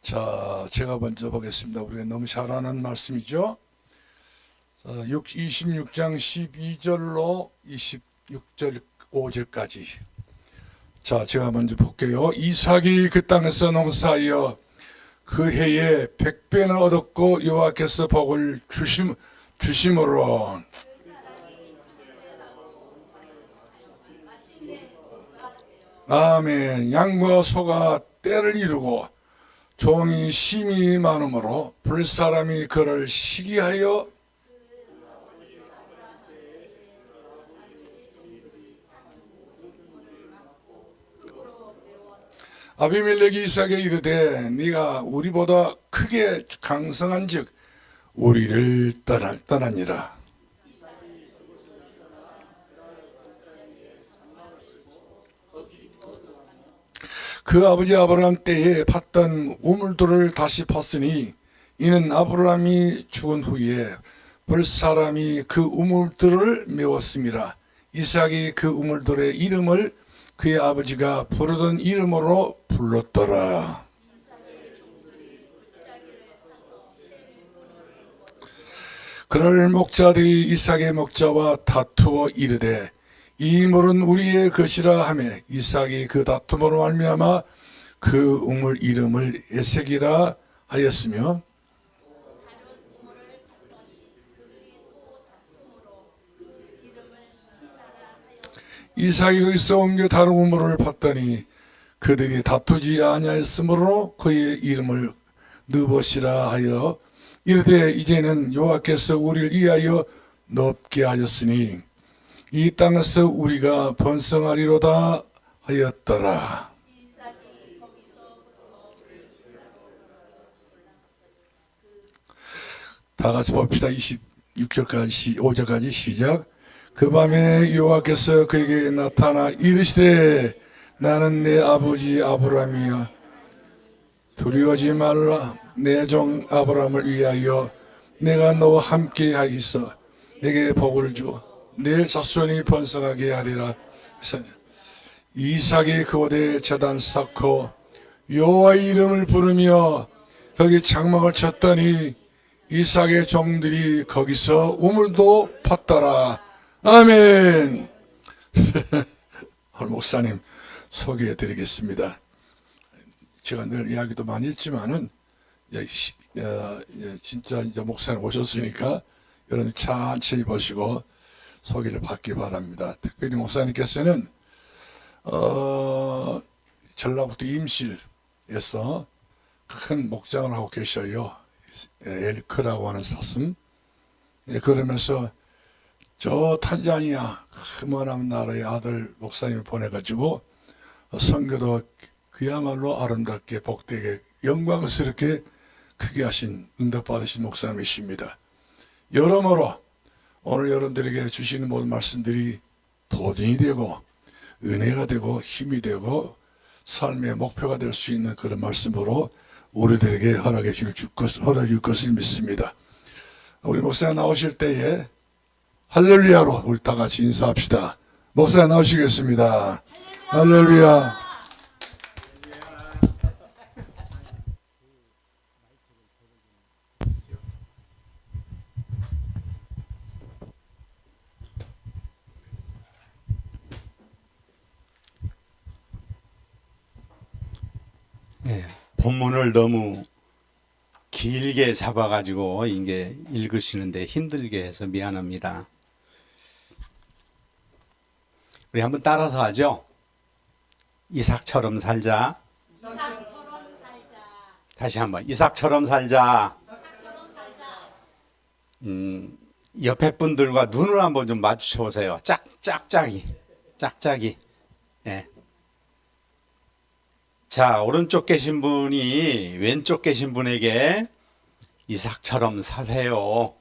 자, 제가 먼저 보겠습니다. 우리가 너무 잘 아는 말씀이죠. 26장 12절로 26절 5절까지. 자, 제가 먼저 볼게요. 이삭이 그 땅에서 농사하여 그 해에 100배나 얻었고 여호와께서 복을 주심으로 아멘. 양과 소가 때를 이루고 종이 심이 많으므로 불사람이 그를 시기하여 아비멜렉이 이삭에게 이르되 네가 우리보다 크게 강성한즉 우리를 떠나니라. 그 아버지 아브라함 때에 팠던 우물들을 다시 팠으니 이는 아브라함이 죽은 후에 벌사람이 그 우물들을 메웠습니다. 이삭이 그 우물들의 이름을 그의 아버지가 부르던 이름으로 불렀더라. 그럴 목자들이 이삭의 목자와 다투어 이르되 이 물은 우리의 것이라 하며 이삭이 그 다툼으로 말미암아 그 우물 이름을 에색이라 하였으며 이삭이 거기서 옮겨 다른 우물을 팠더니 그들이 다투지 아니하였으므로 그의 이름을 느봇이라 하여 이르되 이제는 여호와께서 우리를 위하여 넓게 하였으니 이 땅에서 우리가 번성하리로다 하였더라. 다 같이 봅시다. 26절까지 5절까지 시작. 그 밤에 여호와께서 그에게 나타나 이르시되 나는 내 아버지 아브라함이야. 두려워하지 말라. 내 종 아브라함을 위하여 내가 너와 함께 하겠어. 내게 복을 주. 내 자손이 번성하게 하리라. 이삭이 그곳에 제단 쌓고 여호와의 이름을 부르며 거기 장막을 쳤더니 이삭의 종들이 거기서 우물도 팠더라. 아멘. 오늘 목사님 소개해 드리겠습니다. 제가 늘 이야기도 많이 했지만은 진짜 이제 목사님 오셨으니까 여러분 천천히 보시고 소개를 받기 바랍니다. 특별히 목사님께서는 전라북도 임실에서 큰 목장을 하고 계셔요. 엘크라고 하는 사슴. 그러면서 저 탄자니아 그만한 나라의 아들 목사님을 보내가지고 선교도 그야말로 아름답게 복되게 영광스럽게 크게 하신 응답받으신 목사님이십니다. 여러모로 오늘 여러분들에게 주시는 모든 말씀들이 도전이 되고 은혜가 되고 힘이 되고 삶의 목표가 될 수 있는 그런 말씀으로 우리들에게 허락해 줄 것을 믿습니다. 우리 목사님 나오실 때에 할렐루야로 우리 다 같이 인사합시다. 목사님 나오시겠습니다. 할렐루야. 네, 본문을 너무 길게 잡아가지고 이게 읽으시는데 힘들게 해서 미안합니다. 우리 한번 따라서 하죠. 이삭처럼 살자. 다시 한번 이삭처럼 살자. 옆에 분들과 눈을 한번 좀 마주쳐 보세요. 짝짝이. 네. 자, 오른쪽 계신 분이 왼쪽 계신 분에게 이삭처럼 사세요.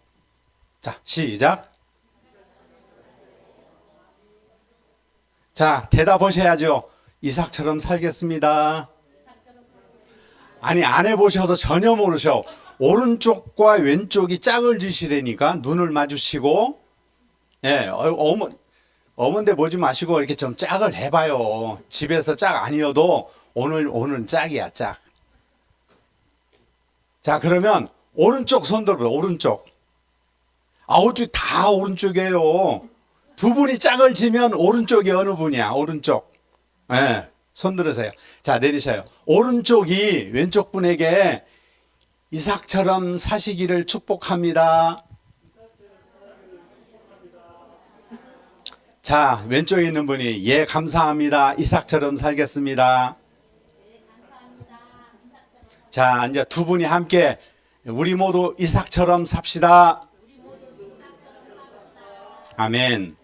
자, 시작. 자, 대답하셔야죠. 이삭처럼 살겠습니다. 아니, 안 해보셔서 전혀 모르셔. 오른쪽과 왼쪽이 짝을 지시라니까 눈을 마주치고, 예, 어머니 보지 마시고 이렇게 좀 짝을 해봐요. 집에서 짝 아니어도 오늘은 짝이야, 짝. 자, 그러면 오른쪽 손 들어보세요. 오른쪽. 오른쪽 다 오른쪽이에요. 두 분이 짝을 지면 오른쪽이 어느 분이야? 오른쪽. 네, 손 들으세요. 자, 내리셔요. 오른쪽이 왼쪽 분에게 이삭처럼 사시기를 축복합니다. 자, 왼쪽에 있는 분이 예, 감사합니다. 이삭처럼 살겠습니다. 자, 이제 두 분이 함께 우리 모두 이삭처럼 삽시다. 아멘.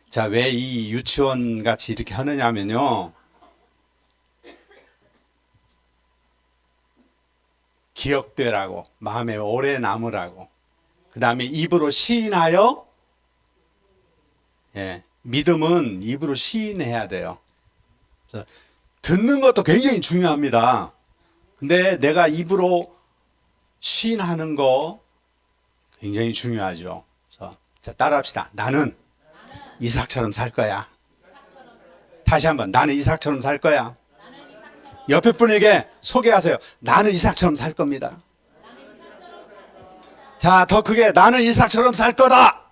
자, 왜 이 유치원 같이 이렇게 하느냐면요. 기억되라고, 마음에 오래 남으라고. 그 다음에 입으로 시인하여, 예, 믿음은 입으로 시인해야 돼요. 그래서 듣는 것도 굉장히 중요합니다. 근데 내가 입으로 시인하는 거 굉장히 중요하죠. 그래서 자, 따라합시다. 나는 이삭처럼 살 거야. 다시 한번, 나는 이삭처럼 살 거야. 옆에 분에게 소개하세요. 나는 이삭처럼 살 겁니다. 자, 더 크게, 나는 이삭처럼 살 거다.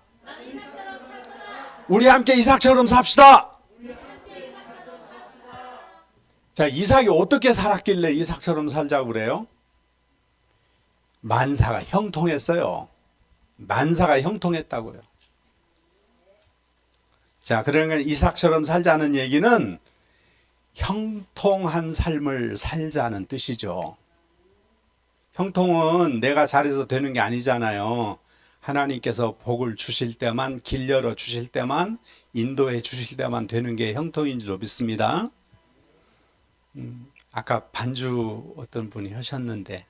우리 함께 이삭처럼 삽시다. 자, 이삭이 어떻게 살았길래 이삭처럼 살자고 그래요? 만사가 형통했어요. 만사가 형통했다고요. 자, 그러니까 이삭처럼 살자는 얘기는 형통한 삶을 살자는 뜻이죠. 형통은 내가 잘해서 되는 게 아니잖아요. 하나님께서 복을 주실 때만, 길 열어 주실 때만, 인도해 주실 때만 되는 게 형통인 줄 믿습니다. 아까 반주 어떤 분이 하셨는데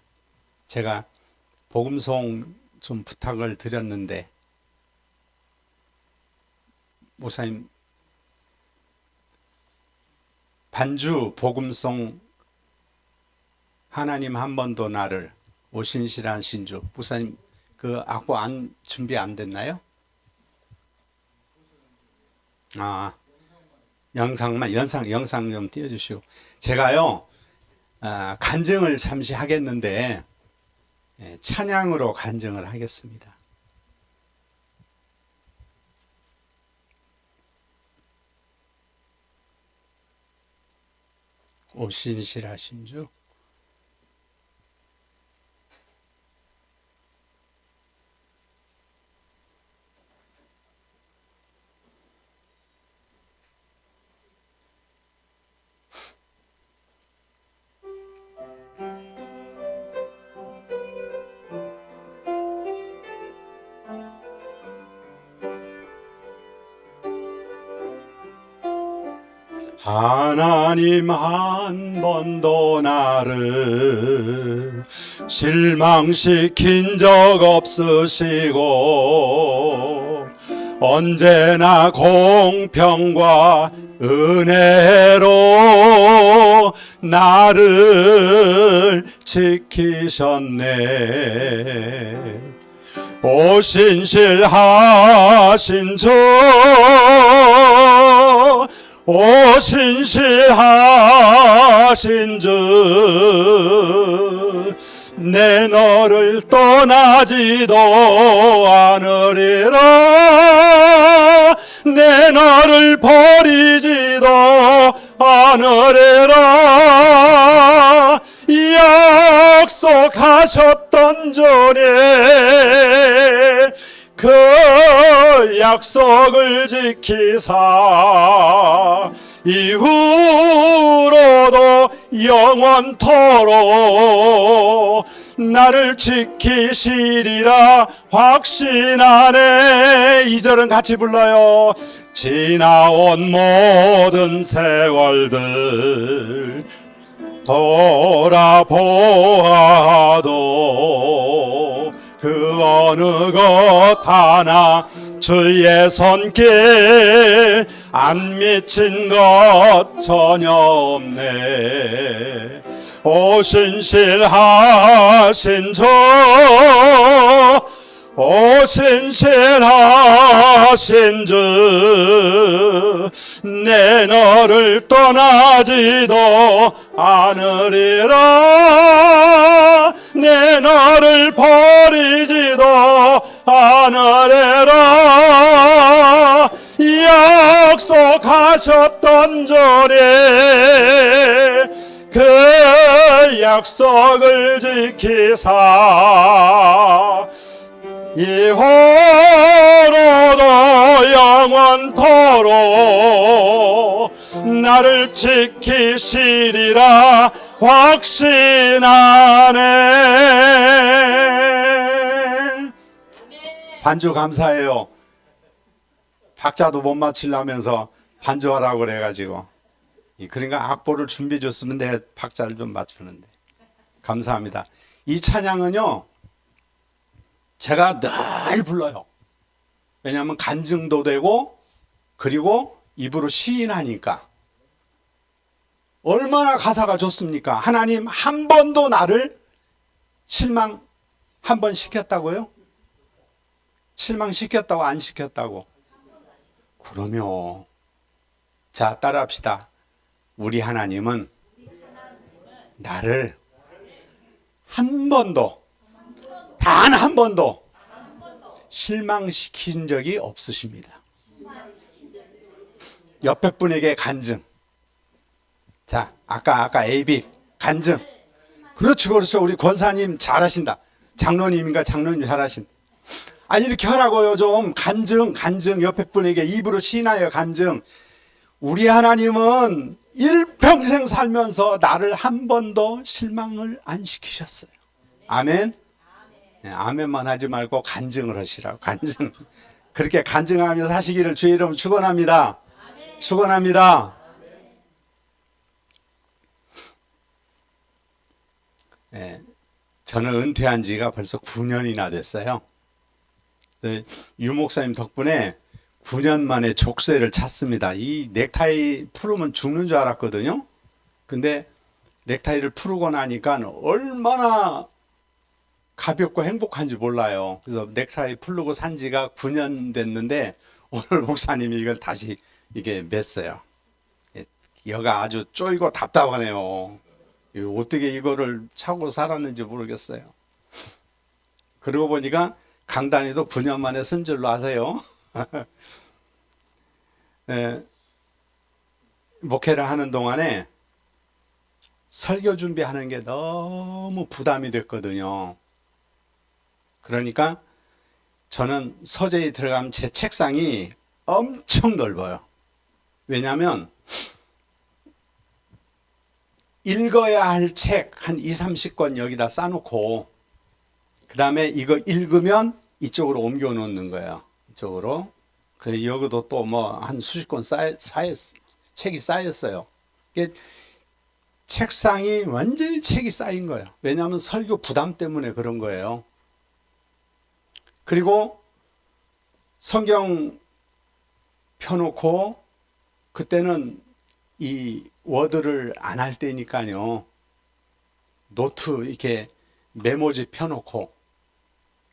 제가 복음송 좀 부탁을 드렸는데 목사님 반주 복음송 하나님 한 번도 나를 오신실한 신주 목사님 그 악보 안 준비 안 됐나요? 영상 좀 띄워주시고 제가요 간증을 잠시 하겠는데 찬양으로 간증을 하겠습니다. 오신실하신 주 하나님 한 번도 나를 실망시킨 적 없으시고 언제나 공평과 은혜로 나를 지키셨네. 오신실하신 주 오신실하신 주 내 너를 떠나지도 않으리라 내 너를 버리지도 않으리라 약속하셨던 전에 그 약속을 지키사 이후로도 영원토록 나를 지키시리라 확신하네. 2절은 같이 불러요. 지나온 모든 세월들 돌아보아도 그 어느 것 하나 주의 손길 안 미친 것 전혀 없네. 오신실하신 주 신실하신 주 내 너를 떠나지도 않으리라 내 너를 버리지도 않으리라 약속하셨던 전에 그 약속을 지키사 이후로도 영원토록 나를 지키시리라 확신하네. 반주 감사해요. 박자도 못 맞추려면서 반주하라고 그래가지고 그러니까 악보를 준비해 줬으면 내 박자를 좀 맞추는데 감사합니다. 이 찬양은요 제가 늘 불러요. 왜냐하면 간증도 되고 그리고 입으로 시인하니까 얼마나 가사가 좋습니까? 하나님 한 번도 나를 실망 한 번 시켰다고요? 실망시켰다고 안 시켰다고? 그러면 자 따라합시다. 우리 하나님은 나를 한 번도 단 한 번도 실망시킨 적이 없으십니다. 옆에 분에게 간증. 자, 아까 AB 간증. 그렇죠. 우리 권사님 잘하신다. 장로님인가 장로님 잘하신다. 아니 이렇게 하라고요. 좀 간증 옆에 분에게 입으로 시인하여 간증. 우리 하나님은 일평생 살면서 나를 한 번도 실망을 안 시키셨어요. 아멘. 네, 아멘만 하지 말고 간증을 하시라고. 간증. 그렇게 간증하면서 사시기를 주의 이름 축원합니다. 축원합니다. 네, 저는 은퇴한 지가 벌써 9년이나 됐어요. 유 목사님 덕분에 9년 만에 족쇄를 찼습니다. 이 넥타이 풀으면 죽는 줄 알았거든요. 근데 넥타이를 풀고 나니까 얼마나 가볍고 행복한지 몰라요. 그래서 넥타이 풀고 산 지가 9년 됐는데 오늘 목사님이 이걸 다시 이게 맸어요. 여가 아주 쪼이고 답답하네요. 어떻게 이거를 차고 살았는지 모르겠어요. 그러고 보니까 강단이도 9년 만에 쓴 줄로 아세요. 네, 목회를 하는 동안에 설교 준비하는 게 너무 부담이 됐거든요. 그러니까 저는 서재에 들어가면 제 책상이 엄청 넓어요. 왜냐하면 읽어야 할 책 한 2, 30권 여기다 싸놓고 그 다음에 이거 읽으면 이쪽으로 옮겨 놓는 거예요. 이쪽으로. 그 여기도 또 뭐 한 수십 권 책이 쌓였어요. 책상이 완전히 책이 쌓인 거예요. 왜냐하면 설교 부담 때문에 그런 거예요. 그리고 성경 펴놓고 그때는 이 워드를 안 할 때니까요. 노트 이렇게 메모지 펴놓고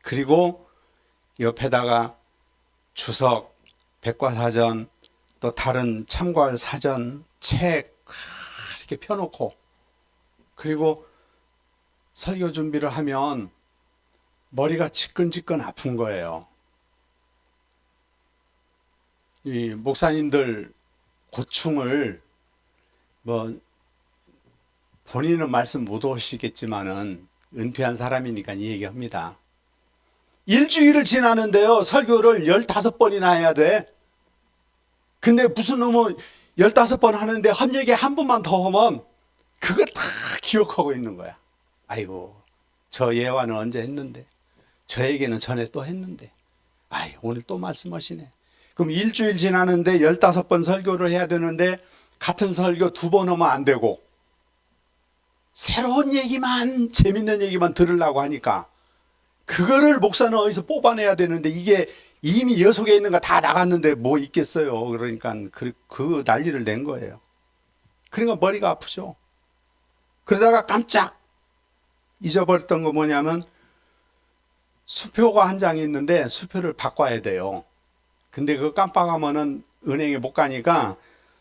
그리고 옆에다가 주석, 백과사전, 또 다른 참고할 사전, 책 이렇게 펴놓고 그리고 설교 준비를 하면 머리가 지끈지끈 아픈 거예요. 이 목사님들 고충을 뭐 본인은 말씀 못 하시겠지만은 은퇴한 사람이니까 이 얘기합니다. 일주일을 지나는데요. 설교를 15번이나 해야 돼. 근데 무슨 놈은 15번 하는데 한 얘기 한 번만 더 하면 그걸 다 기억하고 있는 거야. 아이고 저 예화는 언제 했는데 저에게는 전에 또 했는데 아이 오늘 또 말씀하시네. 그럼 일주일 지나는데 15번 설교를 해야 되는데 같은 설교 2번 하면 안 되고 새로운 얘기만 재밌는 얘기만 들으려고 하니까 그거를 목사는 어디서 뽑아내야 되는데 이게 이미 여속에 있는 거 다 나갔는데 뭐 있겠어요. 그러니까 그 난리를 낸 거예요. 그러니까 머리가 아프죠. 그러다가 깜짝 잊어버렸던 거 뭐냐면 수표가 한 장이 있는데 수표를 바꿔야 돼요. 근데 그거 깜빡하면은 은행에 못 가니까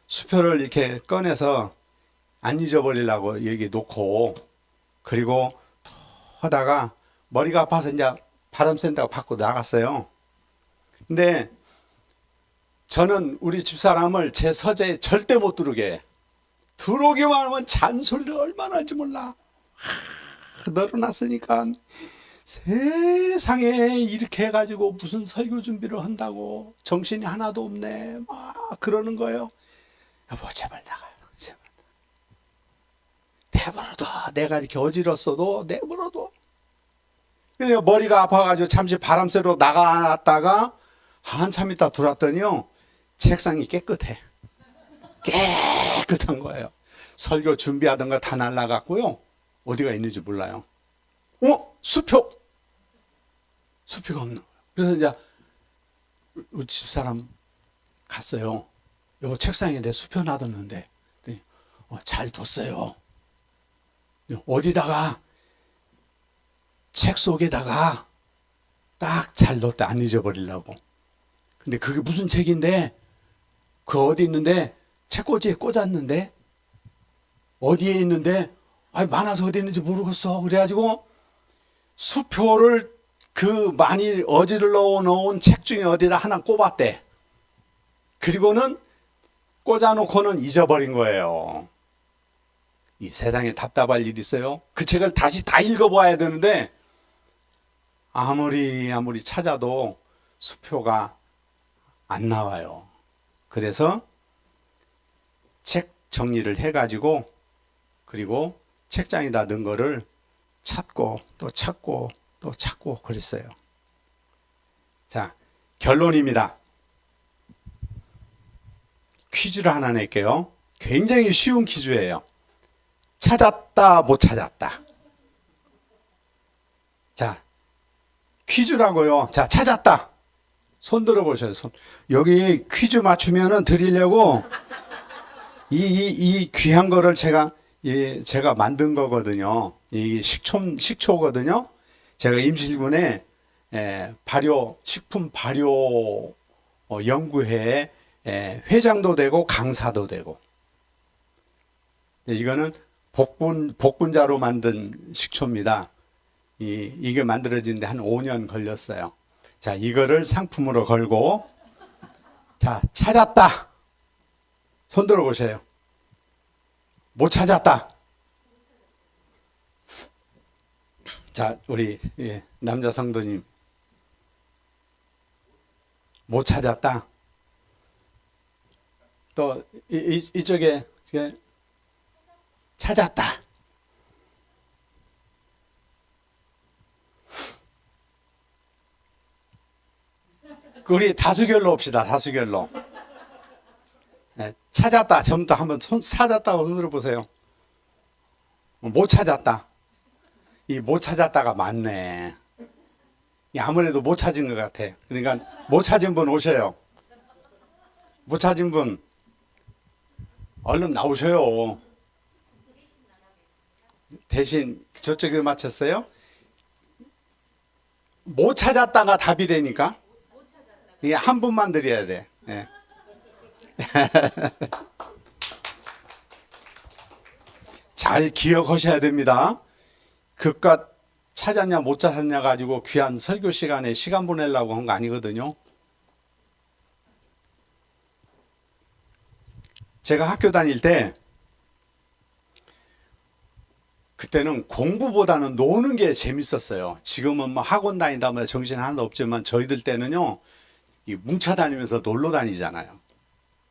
수표를 이렇게 꺼내서 안 잊어버리려고 여기 놓고, 그리고 또 하다가 머리가 아파서 이제 바람 쐰다고 밖으로 나갔어요. 근데 저는 우리 집사람을 제 서재에 절대 못 들어오게 해. 들어오기만 하면 잔소리를 얼마나 할지 몰라. 널어놨으니까 세상에 이렇게 해가지고 무슨 설교 준비를 한다고 정신이 하나도 없네 막 그러는 거예요. 여보 제발 나가요. 제발. 내버려둬. 내가 이렇게 어지럽어도 내버려둬. 근데 머리가 아파가지고 잠시 바람 쐬러 나갔다가 한참 있다 들어왔더니요, 책상이 깨끗해. 깨끗한 거예요. 설교 준비하던 거 다 날라갔고요. 어디가 있는지 몰라요. 수표! 수표가 없는 거예요. 그래서 이제 우리 집사람 갔어요. 여보 책상에 내 수표 놔뒀는데. 잘 뒀어요. 어디다가? 책 속에다가 딱 잘 넣었다. 안 잊어버리려고. 근데 그게 무슨 책인데? 그 어디 있는데? 책꽂이에 꽂았는데? 어디에 있는데? 많아서 어디 있는지 모르겠어. 그래가지고 수표를 그 많이 어질러 놓은 책 중에 어디다 하나 꼽았대. 그리고는 꽂아놓고는 잊어버린 거예요. 이 세상에 답답할 일이 있어요. 그 책을 다시 다 읽어봐야 되는데 아무리 찾아도 수표가 안 나와요. 그래서 책 정리를 해가지고 그리고 책장에다 넣은 거를 찾고 또 찾고 또 찾고 그랬어요. 자, 결론입니다. 퀴즈를 하나 낼게요. 굉장히 쉬운 퀴즈예요. 찾았다, 못 찾았다. 자, 퀴즈라고요. 자, 찾았다. 손 들어보셔요. 손. 여기 퀴즈 맞추면은 드리려고 이 귀한 거를 제가 만든 거거든요. 이 식초거든요. 제가 임실군에 식품 발효 연구회에 회장도 되고 강사도 되고. 이거는 복분자로 만든 식초입니다. 이게 만들어지는데 한 5년 걸렸어요. 자, 이거를 상품으로 걸고, 자, 찾았다. 손 들어 보세요. 못 찾았다. 자, 우리 남자 성도님, 못 찾았다. 또 이쪽에 찾았다. 우리 다수결로 옵시다. 다수결로. 찾았다. 전부터 한번 찾았다고 손 들어보세요. 못 찾았다. 이 못 찾았다가 맞네. 아무래도 못 찾은 것 같아. 그러니까 못 찾은 분 오셔요. 못 찾은 분 얼른 나오셔요. 대신 저쪽에 맞췄어요? 못 찾았다가 답이 되니까 이게 한 분만 드려야 돼. 네. 잘 기억하셔야 됩니다. 그깟 찾았냐 못 찾았냐 가지고 귀한 설교 시간에 시간 보내려고 한 거 아니거든요. 제가 학교 다닐 때 그때는 공부보다는 노는 게 재밌었어요. 지금은 뭐 학원 다닌다 뭐 정신 하나도 없지만 저희들 때는요, 뭉쳐 다니면서 놀러 다니잖아요.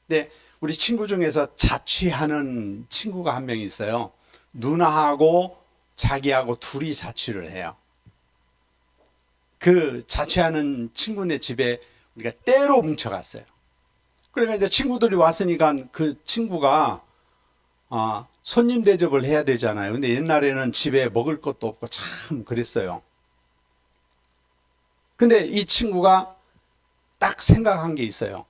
근데 우리 친구 중에서 자취하는 친구가 한 명 있어요. 누나하고 자기하고 둘이 자취를 해요. 그 자취하는 친구네 집에 우리가 때로 뭉쳐 갔어요. 그러니까 이제 친구들이 왔으니까 그 친구가 손님 대접을 해야 되잖아요. 근데 옛날에는 집에 먹을 것도 없고 참 그랬어요. 근데 이 친구가 딱 생각한 게 있어요.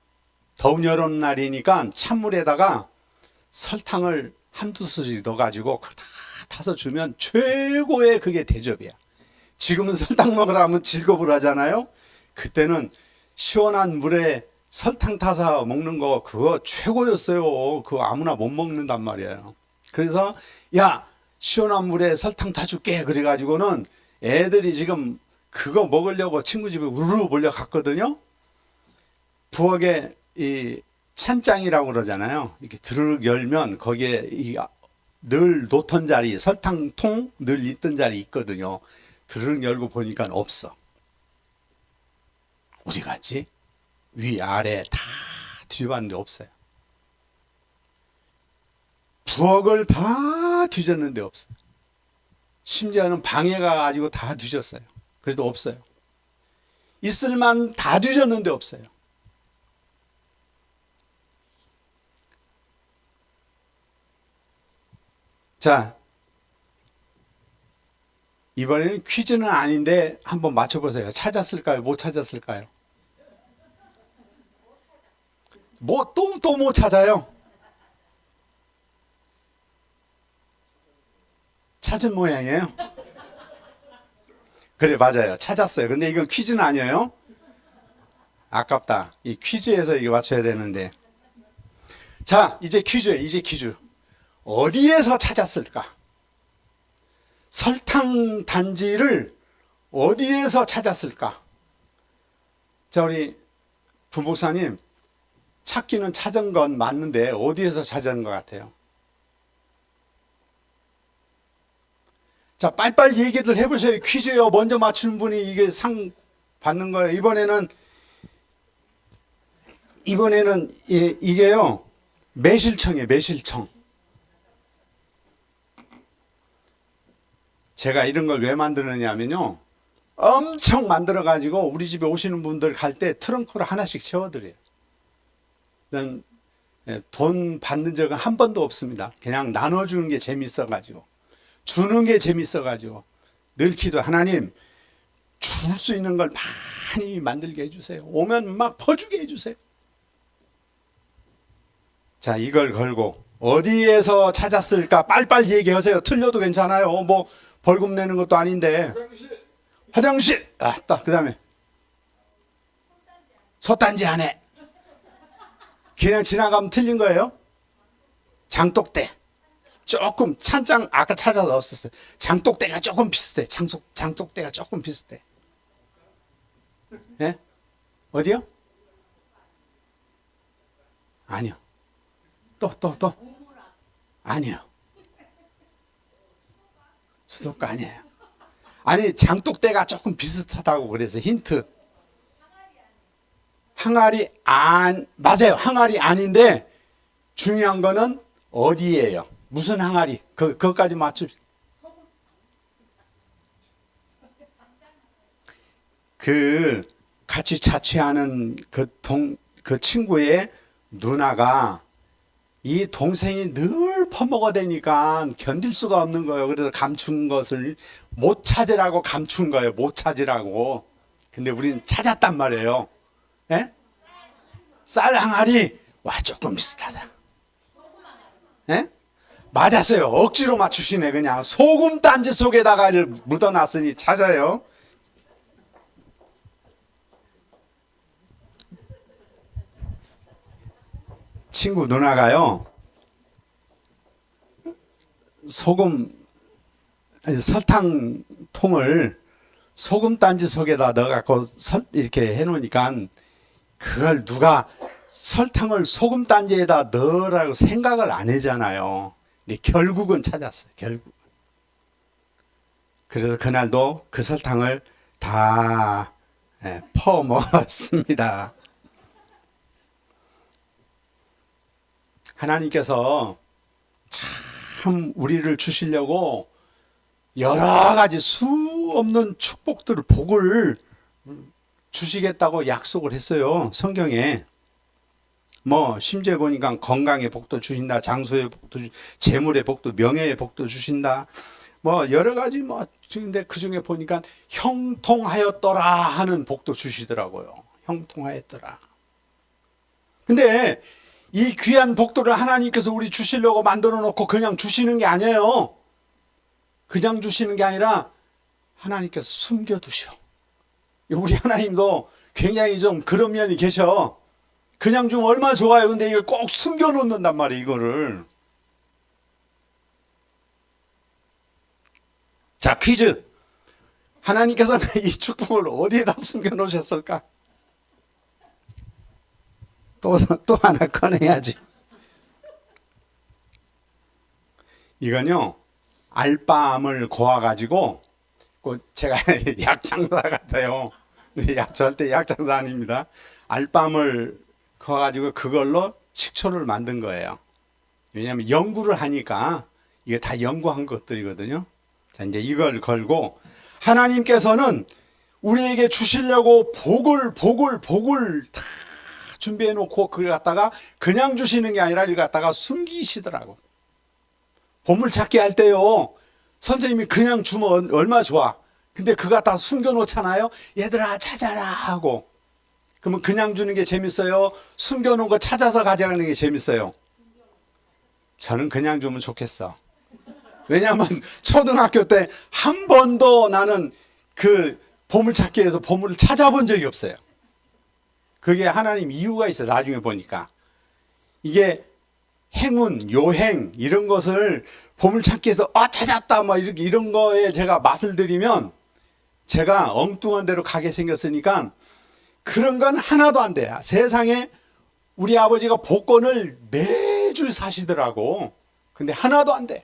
더운 여름날이니까 찬물에다가 설탕을 한두 수지 넣어가지고 그걸 다 타서 주면 최고의 그게 대접이야. 지금은 설탕 먹으라 하면 질겁을 하잖아요. 그때는 시원한 물에 설탕 타서 먹는 거 그거 최고였어요. 그거 아무나 못 먹는단 말이에요. 그래서 야, 시원한 물에 설탕 타줄게 그래가지고는 애들이 지금 그거 먹으려고 친구 집에 우르르 몰려갔거든요. 부엌에 이 찬장이라고 그러잖아요. 이렇게 드르륵 열면 거기에 늘 놓던 자리, 설탕통 늘 있던 자리 있거든요. 드르륵 열고 보니까 없어. 어디 갔지? 위, 아래 다 뒤져봤는데 없어요. 부엌을 다 뒤졌는데 없어요. 심지어는 방에 가가지고 다 뒤졌어요. 그래도 없어요. 있을만 다 뒤졌는데 없어요. 자, 이번에는 퀴즈는 아닌데 한번 맞춰보세요. 찾았을까요? 못 찾았을까요? 또 못 찾아요? 찾은 모양이에요? 그래, 맞아요. 찾았어요. 근데 이건 퀴즈는 아니에요? 아깝다. 이 퀴즈에서 이거 맞춰야 되는데. 자, 이제 퀴즈예요. 이제 퀴즈. 어디에서 찾았을까? 설탕 단지를 어디에서 찾았을까? 자, 우리 부목사님, 찾기는 찾은 건 맞는데 어디에서 찾은 것 같아요? 자, 빨리빨리 얘기들 해보세요. 퀴즈요. 먼저 맞추는 분이 이게 상 받는 거예요. 이번에는 이게요. 매실청이에요. 매실청. 제가 이런 걸 왜 만드느냐면요. 엄청 만들어 가지고 우리 집에 오시는 분들 갈 때 트렁크로 하나씩 채워드려요. 난 돈 받는 적은 한 번도 없습니다. 그냥 나눠주는 게 재밌어 가지고. 주는 게 재밌어 가지고. 늘 기도, 하나님 줄 수 있는 걸 많이 만들게 해주세요. 오면 막 퍼주게 해주세요. 자, 이걸 걸고 어디에서 찾았을까? 빨리빨리 얘기하세요. 틀려도 괜찮아요. 뭐 벌금 내는 것도 아닌데. 화장실. 그 다음에 솥단지 안에. 그냥 지나가면 틀린 거예요. 장독대. 조금 찬장 아까 찾아서 없었어요. 장독대가 조금 비슷해. 장독대가 조금 비슷해. 예? 어디요? 아니요. 또. 아니요. 수도가 아니에요. 아니, 장독대가 조금 비슷하다고 그래서 힌트. 항아리 맞아요. 항아리 아닌데 중요한 거는 어디예요? 무슨 항아리? 그것까지 맞춥시다. 같이 자취하는 그 친구의 누나가 이 동생이 늘 퍼먹어대니까 견딜 수가 없는 거예요. 그래서 감춘 것을 못 찾으라고 감춘 거예요. 못 찾으라고. 근데 우리는 찾았단 말이에요. 예? 쌀 항아리. 와, 조금 비슷하다. 예? 맞았어요. 억지로 맞추시네. 그냥 소금 단지 속에다가 묻어놨으니 찾아요. 친구 누나가요, 설탕통을 소금 단지 속에다 넣어갖고 이렇게 해놓으니까 그걸 누가 설탕을 소금 단지에다 넣으라고 생각을 안 하잖아요. 근데 결국은 찾았어요. 결국. 그래서 그날도 그 설탕을 다 퍼먹었습니다. 하나님께서 참 우리를 주시려고 여러 가지 수 없는 축복들을, 복을 주시겠다고 약속을 했어요. 성경에. 뭐 심지어 보니까 건강의 복도 주신다, 장소의 복도 재물의 복도, 명예의 복도 주신다. 뭐 여러 가지 뭐 근데 그 중에 보니까 형통하였더라 하는 복도 주시더라고요. 형통하였더라. 근데 이 귀한 복도를 하나님께서 우리 주시려고 만들어 놓고 그냥 주시는 게 아니에요. 그냥 주시는 게 아니라 하나님께서 숨겨두셔. 우리 하나님도 굉장히 좀 그런 면이 계셔. 그냥 좀 얼마나 좋아요. 근데 이걸 꼭 숨겨놓는단 말이에요, 이거를. 자, 퀴즈. 하나님께서는 이 축복을 어디에다 숨겨놓으셨을까? 또 하나 꺼내야지. 이건요, 알밤을 고아가지고, 제가 약장사 같아요. 절대 약장사 아닙니다. 알밤을 고아가지고 그걸로 식초를 만든 거예요. 왜냐하면 연구를 하니까 이게 다 연구한 것들이거든요. 자, 이제 이걸 걸고 하나님께서는 우리에게 주시려고 복을 다 준비해 놓고 그걸 갖다가 그냥 주시는 게 아니라 이걸 갖다가 숨기시더라고. 보물찾기 할 때요, 선생님이 그냥 주면 얼마나 좋아. 근데 그거 갖다가 숨겨 놓잖아요. 얘들아 찾아라 하고. 그러면 그냥 주는 게 재밌어요? 숨겨 놓은 거 찾아서 가져가는 게 재밌어요? 저는 그냥 주면 좋겠어. 왜냐하면 초등학교 때 한 번도 나는 그 보물찾기에서 보물을 찾아본 적이 없어요. 그게 하나님 이유가 있어요. 나중에 보니까. 이게 행운, 요행 이런 것을 보물찾기에서 찾았다 막 이렇게 이런 거에 제가 맛을 들이면 제가 엉뚱한 데로 가게 생겼으니까 그런 건 하나도 안 돼. 세상에 우리 아버지가 복권을 매주 사시더라고. 근데 하나도 안 돼.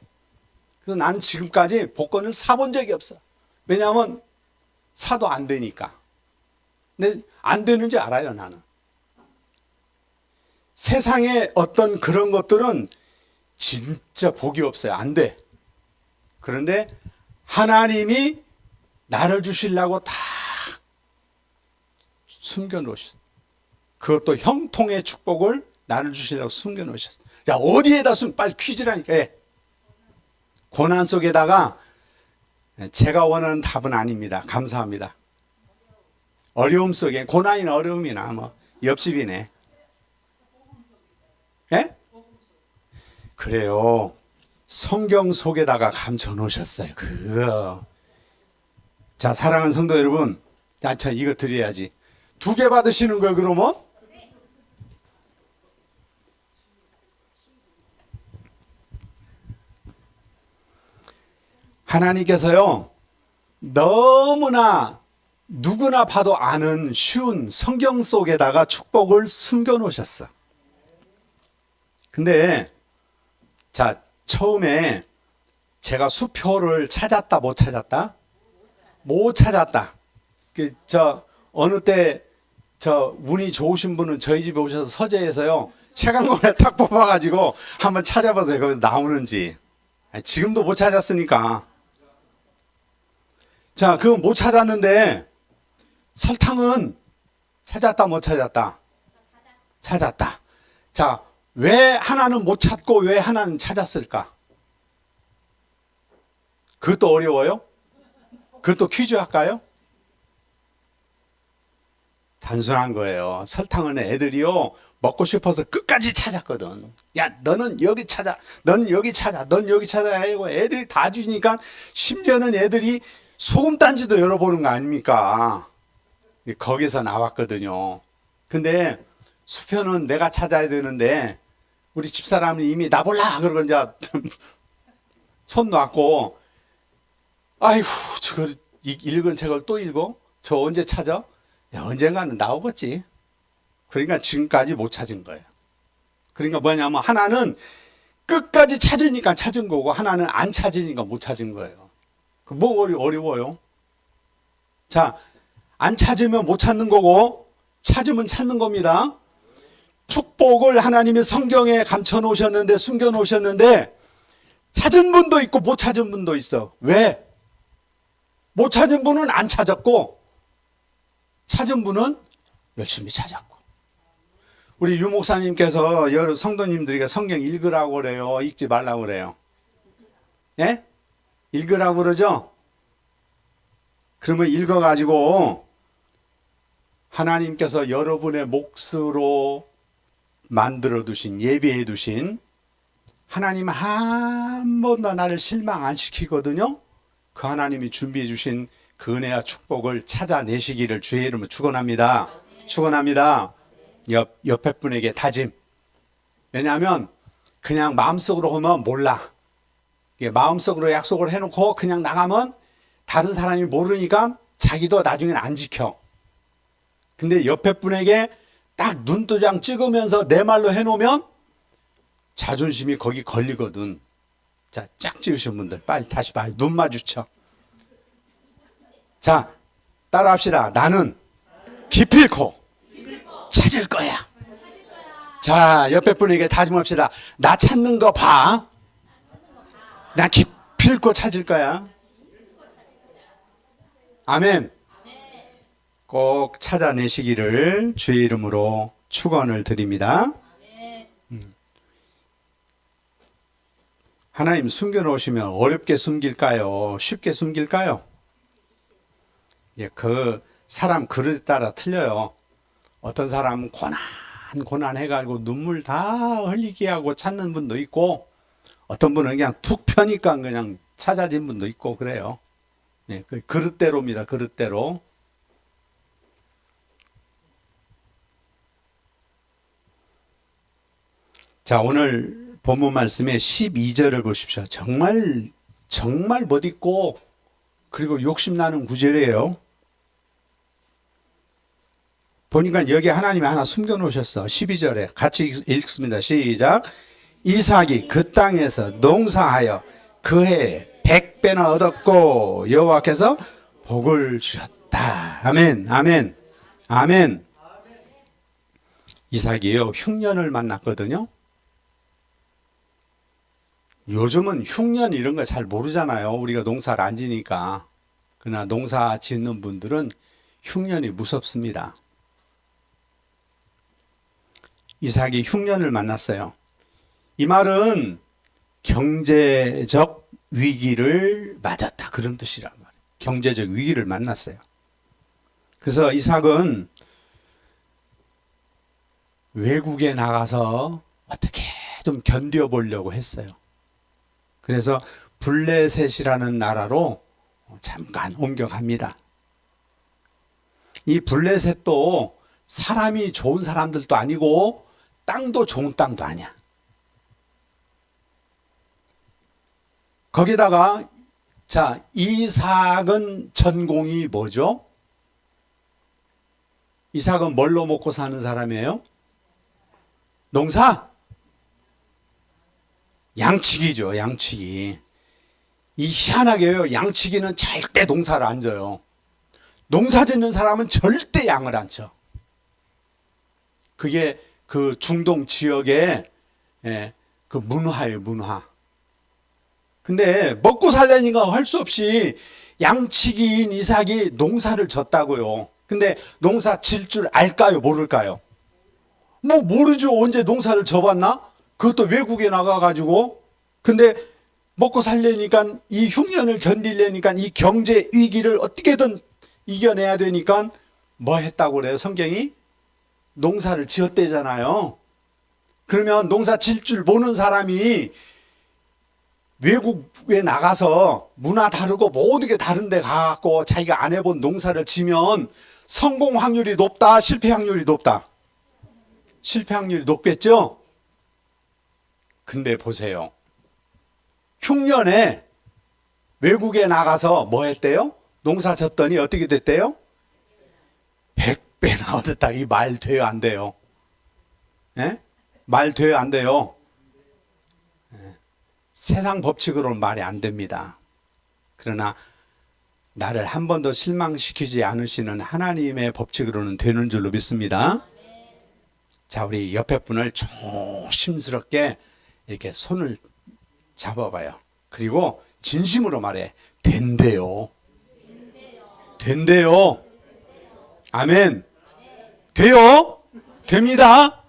그래서 나는 지금까지 복권을 사본 적이 없어. 왜냐하면 사도 안 되니까. 근데 안 되는지 알아요, 나는. 세상에 어떤 그런 것들은 진짜 복이 없어요. 안 돼. 그런데 하나님이 나를 주시려고 다 숨겨놓으셨어요. 그것도 형통의 축복을 나를 주시려고 숨겨놓으셨어요. 자, 어디에다 빨리 퀴즈라니까. 고난 속에다가 제가 원하는 답은 아닙니다. 감사합니다. 어려움 속에, 고난이나 어려움이나 뭐 옆집이네. 예? 그래요. 성경 속에다가 감춰 놓으셨어요. 자, 사랑하는 성도 여러분, 참 이거 드려야지. 2개 받으시는 거예요, 그러면? 하나님께서요, 너무나 누구나 봐도 아는 쉬운 성경 속에다가 축복을 숨겨 놓으셨어. 근데, 자, 처음에 제가 수표를 찾았다, 못 찾았다? 못 찾았다. 어느 때, 운이 좋으신 분은 저희 집에 오셔서 서재에서요, 책 한 권을 탁 뽑아가지고 한번 찾아보세요. 거기서 나오는지. 지금도 못 찾았으니까. 자, 그거 못 찾았는데, 설탕은 찾았다, 못 찾았다? 찾았다. 자, 왜 하나는 못 찾고 왜 하나는 찾았을까? 그것도 어려워요? 그것도 퀴즈 할까요? 단순한 거예요. 설탕은 애들이요, 먹고 싶어서 끝까지 찾았거든. 야, 너는 여기 찾아, 넌 여기 찾아, 넌 여기 찾아 하고 애들이 다 주니까 심지어는 애들이 소금단지도 열어보는 거 아닙니까? 거기서 나왔거든요. 근데 수표는 내가 찾아야 되는데 우리 집사람은 이미 나볼라 그러고 이제 손 놨고, 아이고 저걸 읽은 책을 또 읽어? 저 언제 찾아? 야, 언젠가는 나오겠지. 그러니까 지금까지 못 찾은 거예요. 그러니까 뭐냐면 하나는 끝까지 찾으니까 찾은 거고 하나는 안 찾으니까 못 찾은 거예요. 뭐 어려워요? 자, 안 찾으면 못 찾는 거고 찾으면 찾는 겁니다. 축복을 하나님이 성경에 감춰 놓으셨는데, 숨겨 놓으셨는데 찾은 분도 있고 못 찾은 분도 있어. 왜? 못 찾은 분은 안 찾았고 찾은 분은 열심히 찾았고. 우리 유 목사님께서 여러 성도님들에게 성경 읽으라고 그래요? 읽지 말라고 그래요? 예? 읽으라고 그러죠? 그러면 읽어가지고 하나님께서 여러분의 몫으로 만들어 두신, 예비해 두신, 하나님 한 번도 나를 실망 안 시키거든요. 그 하나님이 준비해 주신 그 은혜와 축복을 찾아내시기를 주의 이름으로 축원합니다. 축원합니다. 옆에 분에게 다짐. 왜냐하면 그냥 마음속으로 하면 몰라. 이게 마음속으로 약속을 해놓고 그냥 나가면 다른 사람이 모르니까 자기도 나중에는 안 지켜. 근데 옆에 분에게 딱 눈도장 찍으면서 내 말로 해놓으면 자존심이 거기 걸리거든. 자, 짝 지으신 분들 빨리 다시 봐. 눈 마주쳐. 자, 따라합시다. 나는 기필코 찾을 거야. 자, 옆에 분에게 다짐합시다. 나 찾는 거 봐. 나 기필코 찾을 거야. 아멘. 꼭 찾아내시기를 주의 이름으로 축원을 드립니다. 하나님 숨겨놓으시면 어렵게 숨길까요? 쉽게 숨길까요? 예, 그 사람 그릇에 따라 틀려요. 어떤 사람은 고난 해가지고 눈물 다 흘리게 하고 찾는 분도 있고, 어떤 분은 그냥 툭 펴니까 그냥 찾아진 분도 있고 그래요. 예, 그 그릇대로입니다. 그릇대로. 자, 오늘 본문 말씀의 12절을 보십시오. 정말 멋있고 그리고 욕심나는 구절이에요. 보니까 여기 하나님이 하나 숨겨놓으셨어. 12절에 같이 읽습니다. 시작. 이삭이 그 땅에서 농사하여 그 해에 100배나 얻었고 여호와께서 복을 주셨다. 아멘, 아멘, 아멘. 이삭이요, 흉년을 만났거든요. 요즘은 흉년 이런 거 잘 모르잖아요. 우리가 농사를 안 지니까. 그러나 농사 짓는 분들은 흉년이 무섭습니다. 이삭이 흉년을 만났어요. 이 말은 경제적 위기를 맞았다, 그런 뜻이란 말이에요. 경제적 위기를 만났어요. 그래서 이삭은 외국에 나가서 어떻게 좀 견뎌보려고 했어요. 그래서 블레셋이라는 나라로 잠깐 옮겨갑니다. 이 블레셋도 사람이 좋은 사람들도 아니고 땅도 좋은 땅도 아니야. 거기다가 자, 이삭은 전공이 뭐죠? 이삭은 뭘로 먹고 사는 사람이에요? 농사? 양치기죠, 양치기. 이 희한하게요, 양치기는 절대 농사를 안 져요. 농사 짓는 사람은 절대 양을 안 쳐. 그게 그 중동 지역의 그 문화예요, 문화. 근데 먹고 살려니까 할 수 없이 양치기인 이삭이 농사를 졌다고요. 근데 농사 질 줄 알까요, 모를까요? 뭐 모르죠. 언제 농사를 져봤나? 그것도 외국에 나가가지고. 근데 먹고 살려니까, 이 흉년을 견디려니까, 이 경제 위기를 어떻게든 이겨내야 되니까 뭐 했다고 그래요, 성경이? 농사를 지었대잖아요. 그러면 농사 질 줄 모르는 사람이 외국에 나가서 문화 다르고 모든 게 다른데 가갖고 자기가 안 해본 농사를 지면 성공 확률이 높다, 실패 확률이 높다? 실패 확률이 높겠죠? 근데 보세요. 흉년에 외국에 나가서 뭐 했대요? 농사 졌더니 어떻게 됐대요? 100배나 얻었다. 이 말 돼요, 안 돼요? 예? 말 돼요, 안 돼요? 예. 세상 법칙으로는 말이 안 됩니다. 그러나 나를 한 번도 실망시키지 않으시는 하나님의 법칙으로는 되는 줄로 믿습니다. 자, 우리 옆에 분을 조심스럽게 이렇게 손을 잡아봐요. 그리고 진심으로 말해. 된대요. 된대요. 아멘. 돼요? 됩니다.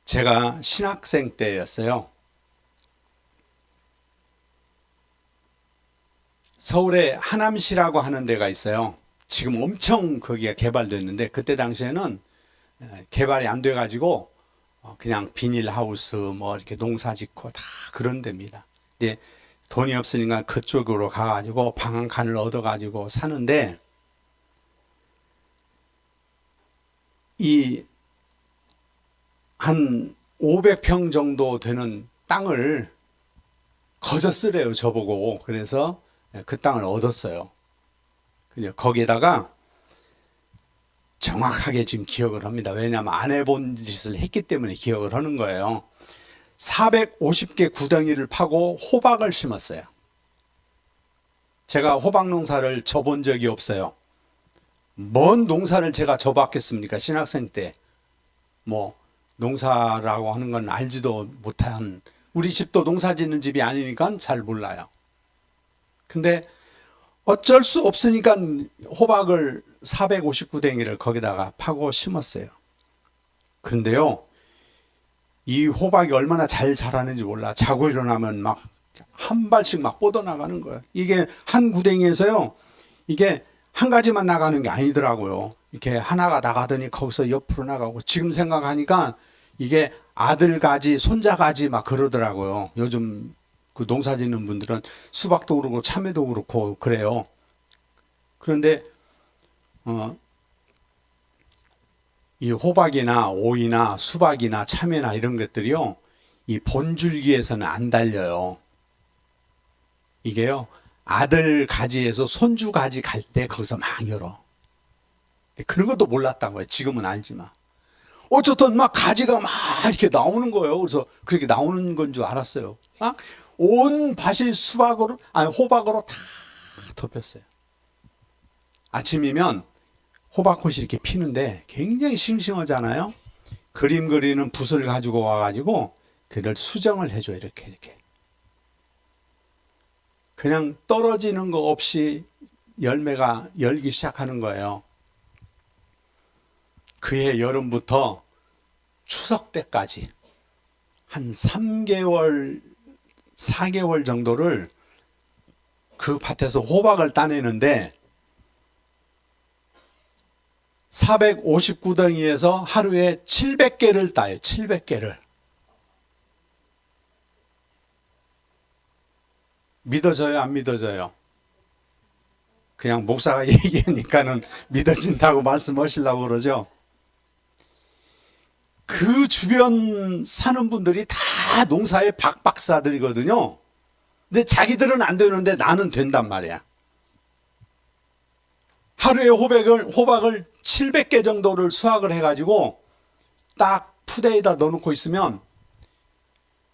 제가 신학생 때였어요. 서울에 하남시라고 하는 데가 있어요. 지금 엄청 거기가 개발됐는데, 그때 당시에는 개발이 안 돼가지고 그냥 비닐하우스 뭐 이렇게 농사 짓고 다 그런 데입니다. 근데 돈이 없으니까 그쪽으로 가가지고 방 한 칸을 얻어가지고 사는데, 이 한 500평 정도 되는 땅을 거저 쓰래요, 저보고. 그래서 그 땅을 얻었어요. 근데 거기에다가 정확하게 지금 기억을 합니다. 왜냐하면 안 해본 짓을 했기 때문에 기억을 하는 거예요. 450개 구덩이를 파고 호박을 심었어요. 제가 호박 농사를 져본 적이 없어요. 뭔 농사를 제가 져봤겠습니까? 신학생 때. 뭐 농사라고 하는 건 알지도 못한, 우리 집도 농사 짓는 집이 아니니까 잘 몰라요. 근데 어쩔 수 없으니까 호박을 450구덩이를 거기다가 파고 심었어요. 그런데요, 이 호박이 얼마나 잘 자라는지 몰라. 자고 일어나면 막 한 발씩 막 뻗어나가는 거예요. 이게 한 구덩이에서요, 이게 한 가지만 나가는 게 아니더라고요. 이렇게 하나가 나가더니 거기서 옆으로 나가고, 지금 생각하니까 이게 아들 가지, 손자 가지 막 그러더라고요. 요즘 그 농사 짓는 분들은 수박도 그렇고 참외도 그렇고 그래요. 그런데 이 호박이나 오이나 수박이나 참외나 이런 것들이요, 이 본줄기에서는 안 달려요. 이게요, 아들 가지에서 손주 가지 갈 때 거기서 막 열어. 그런 것도 몰랐던 거예요. 지금은 알지만. 어쨌든 막 가지가 막 이렇게 나오는 거예요. 그래서 그렇게 나오는 건 줄 알았어요. 막 온 밭이 수박으로, 아니 호박으로 다 덮였어요. 아침이면 호박꽃이 이렇게 피는데 굉장히 싱싱하잖아요. 그림 그리는 붓을 가지고 와가지고 그를 수정을 해줘. 이렇게 그냥 떨어지는 거 없이 열매가 열기 시작하는 거예요. 그해 여름부터 추석 때까지 한 3개월 4개월 정도를 그 밭에서 호박을 따내는데, 450구덩이에서 하루에 700개를 따요. 700개를. 믿어져요, 안 믿어져요? 그냥 목사가 얘기하니까는 믿어진다고 말씀하시려고 그러죠. 그 주변 사는 분들이 다 농사의 박박사들이거든요. 근데 자기들은 안 되는데 나는 된단 말이야. 하루에 호박을 700개 정도를 수확을 해가지고 딱 푸대에다 넣어놓고 있으면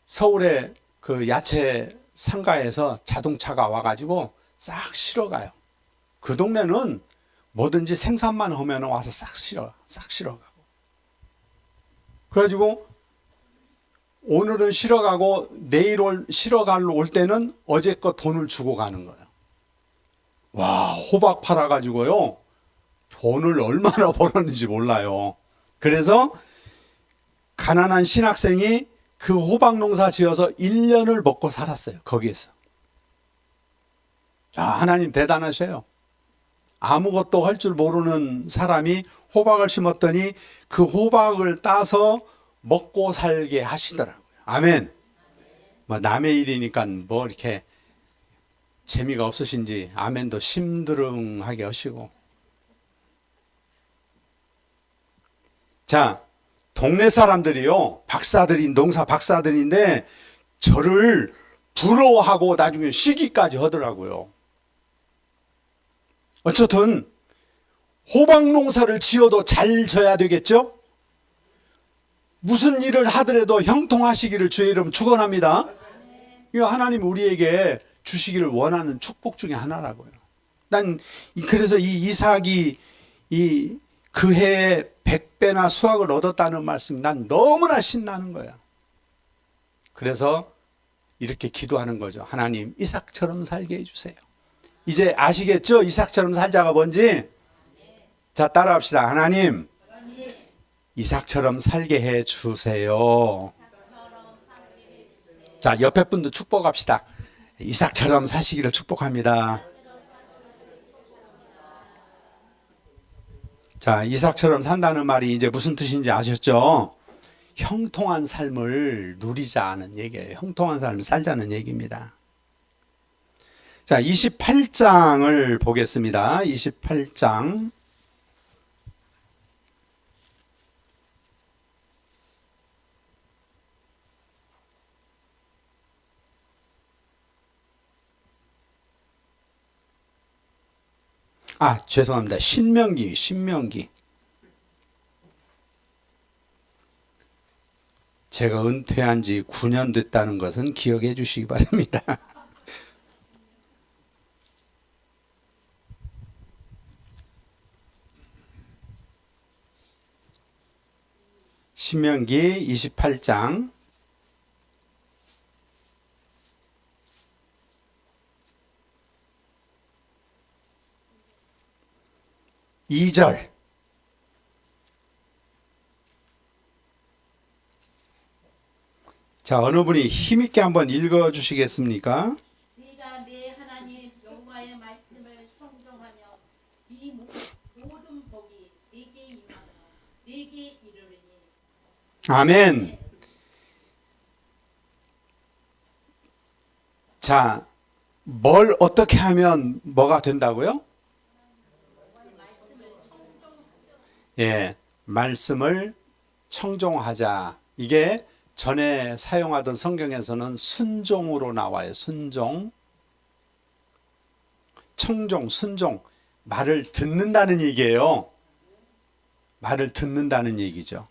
서울의 그 야채 상가에서 자동차가 와가지고 싹 실어가요. 그 동네는 뭐든지 생산만 하면 와서 싹 실어가고. 그래가지고 오늘은 실어가고 내일 실어가러 올 때는 어제껏 돈을 주고 가는 거예요. 와, 호박 팔아가지고요, 돈을 얼마나 벌었는지 몰라요. 그래서 가난한 신학생이 그 호박 농사 지어서 1년을 먹고 살았어요. 거기에서. 자, 하나님 대단하셔요. 아무것도 할 줄 모르는 사람이 호박을 심었더니 그 호박을 따서 먹고 살게 하시더라고요. 아멘. 뭐 남의 일이니까 뭐 이렇게 재미가 없으신지 아멘도 심드렁하게 하시고. 자, 동네 사람들이요, 농사 박사들인데 저를 부러워하고 나중에 시기까지 하더라고요. 어쨌든 호박 농사를 지어도 잘 져야 되겠죠? 무슨 일을 하더라도 형통하시기를 주의 이름 축원합니다. 이거 하나님 우리에게 주시기를 원하는 축복 중에 하나라고요. 난 그래서 이 이삭이 그 해에 100배나 수확을 얻었다는 말씀, 난 너무나 신나는 거야. 그래서 이렇게 기도하는 거죠. 하나님, 이삭처럼 살게 해주세요. 이제 아시겠죠? 이삭처럼 살자가 뭔지? 자, 따라합시다. 하나님, 이삭처럼 살게 해주세요. 자, 옆에 분도 축복합시다. 이삭처럼 사시기를 축복합니다. 자, 이삭처럼 산다는 말이 이제 무슨 뜻인지 아셨죠? 형통한 삶을 누리자는 얘기예요. 형통한 삶을 살자는 얘기입니다. 자, 28장을 보겠습니다. 28장. 죄송합니다. 신명기. 제가 은퇴한 지 9년 됐다는 것은 기억해 주시기 바랍니다. 신명기 28장 2절. 자, 어느 분이 힘있게 한번 읽어 주시겠습니까? 네가 내 하나님 여호와의 말씀을 청종하며 이 모든 복이 네게 임하며 네게 이르리니. 아멘. 자, 뭘 어떻게 하면 뭐가 된다고요? 예, 말씀을 청종하자. 이게 전에 사용하던 성경에서는 순종으로 나와요. 순종. 청종, 순종. 말을 듣는다는 얘기예요. 말을 듣는다는 얘기죠.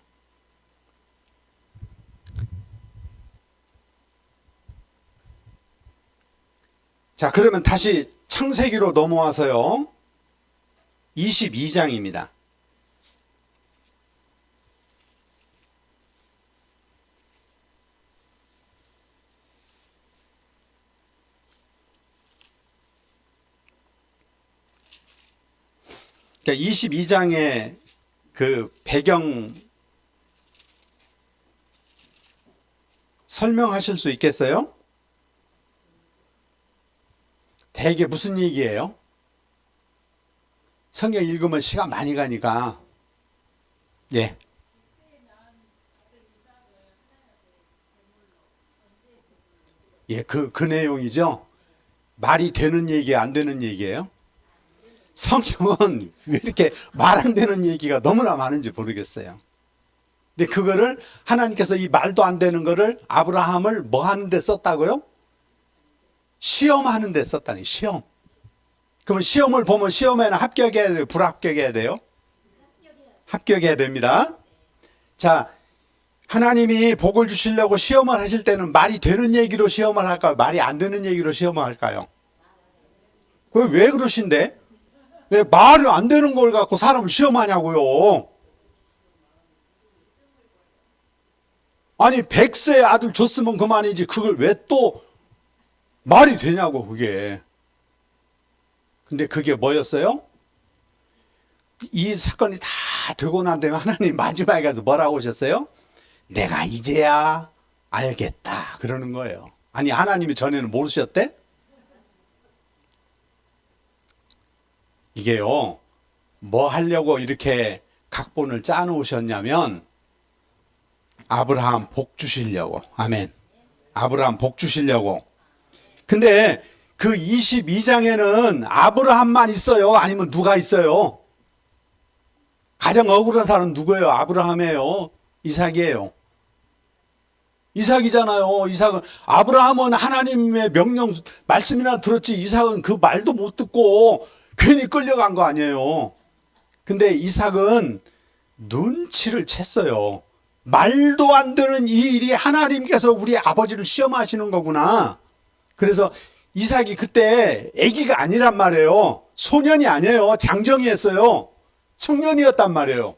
자, 그러면 다시 창세기로 넘어와서요. 22장입니다. 그러니까 22장의 그 배경 설명하실 수 있겠어요? 대개 무슨 얘기예요? 성경 읽으면 시간 많이 가니까. 예. 예, 그 내용이죠. 말이 되는 얘기, 안 되는 얘기예요? 성경은 왜 이렇게 말 안 되는 얘기가 너무나 많은지 모르겠어요. 근데 그거를 하나님께서 이 말도 안 되는 거를 아브라함을 뭐 하는 데 썼다고요? 시험하는 데 썼다니, 시험. 그러면 시험을 보면 시험에는 합격해야 돼요? 불합격해야 돼요? 합격해야 됩니다. 자, 하나님이 복을 주시려고 시험을 하실 때는 말이 되는 얘기로 시험을 할까요? 말이 안 되는 얘기로 시험을 할까요? 왜 그러신데? 왜 말이 안 되는 걸 갖고 사람을 시험하냐고요? 아니 100세 아들 줬으면 그만이지 그걸 왜 또 말이 되냐고 그게. 근데 그게 뭐였어요? 이 사건이 다 되고 난 다음에 하나님 마지막에 가서 뭐라고 하셨어요? 내가 이제야 알겠다 그러는 거예요. 아니 하나님이 전에는 모르셨대? 이게요, 뭐 하려고 이렇게 각본을 짜 놓으셨냐면 아브라함 복 주시려고. 아멘. 아브라함 복 주시려고. 근데 그 22장에는 아브라함만 있어요? 아니면 누가 있어요? 가장 억울한 사람 누구예요? 아브라함이에요? 이삭이에요? 이삭이잖아요. 이삭은, 아브라함은 하나님의 명령 말씀이나 들었지 이삭은 그 말도 못 듣고 괜히 끌려간 거 아니에요. 근데 이삭은 눈치를 챘어요. 말도 안 되는 이 일이 하나님께서 우리 아버지를 시험하시는 거구나. 그래서 이삭이 그때 아기가 아니란 말이에요. 소년이 아니에요. 장정이었어요. 청년이었단 말이에요.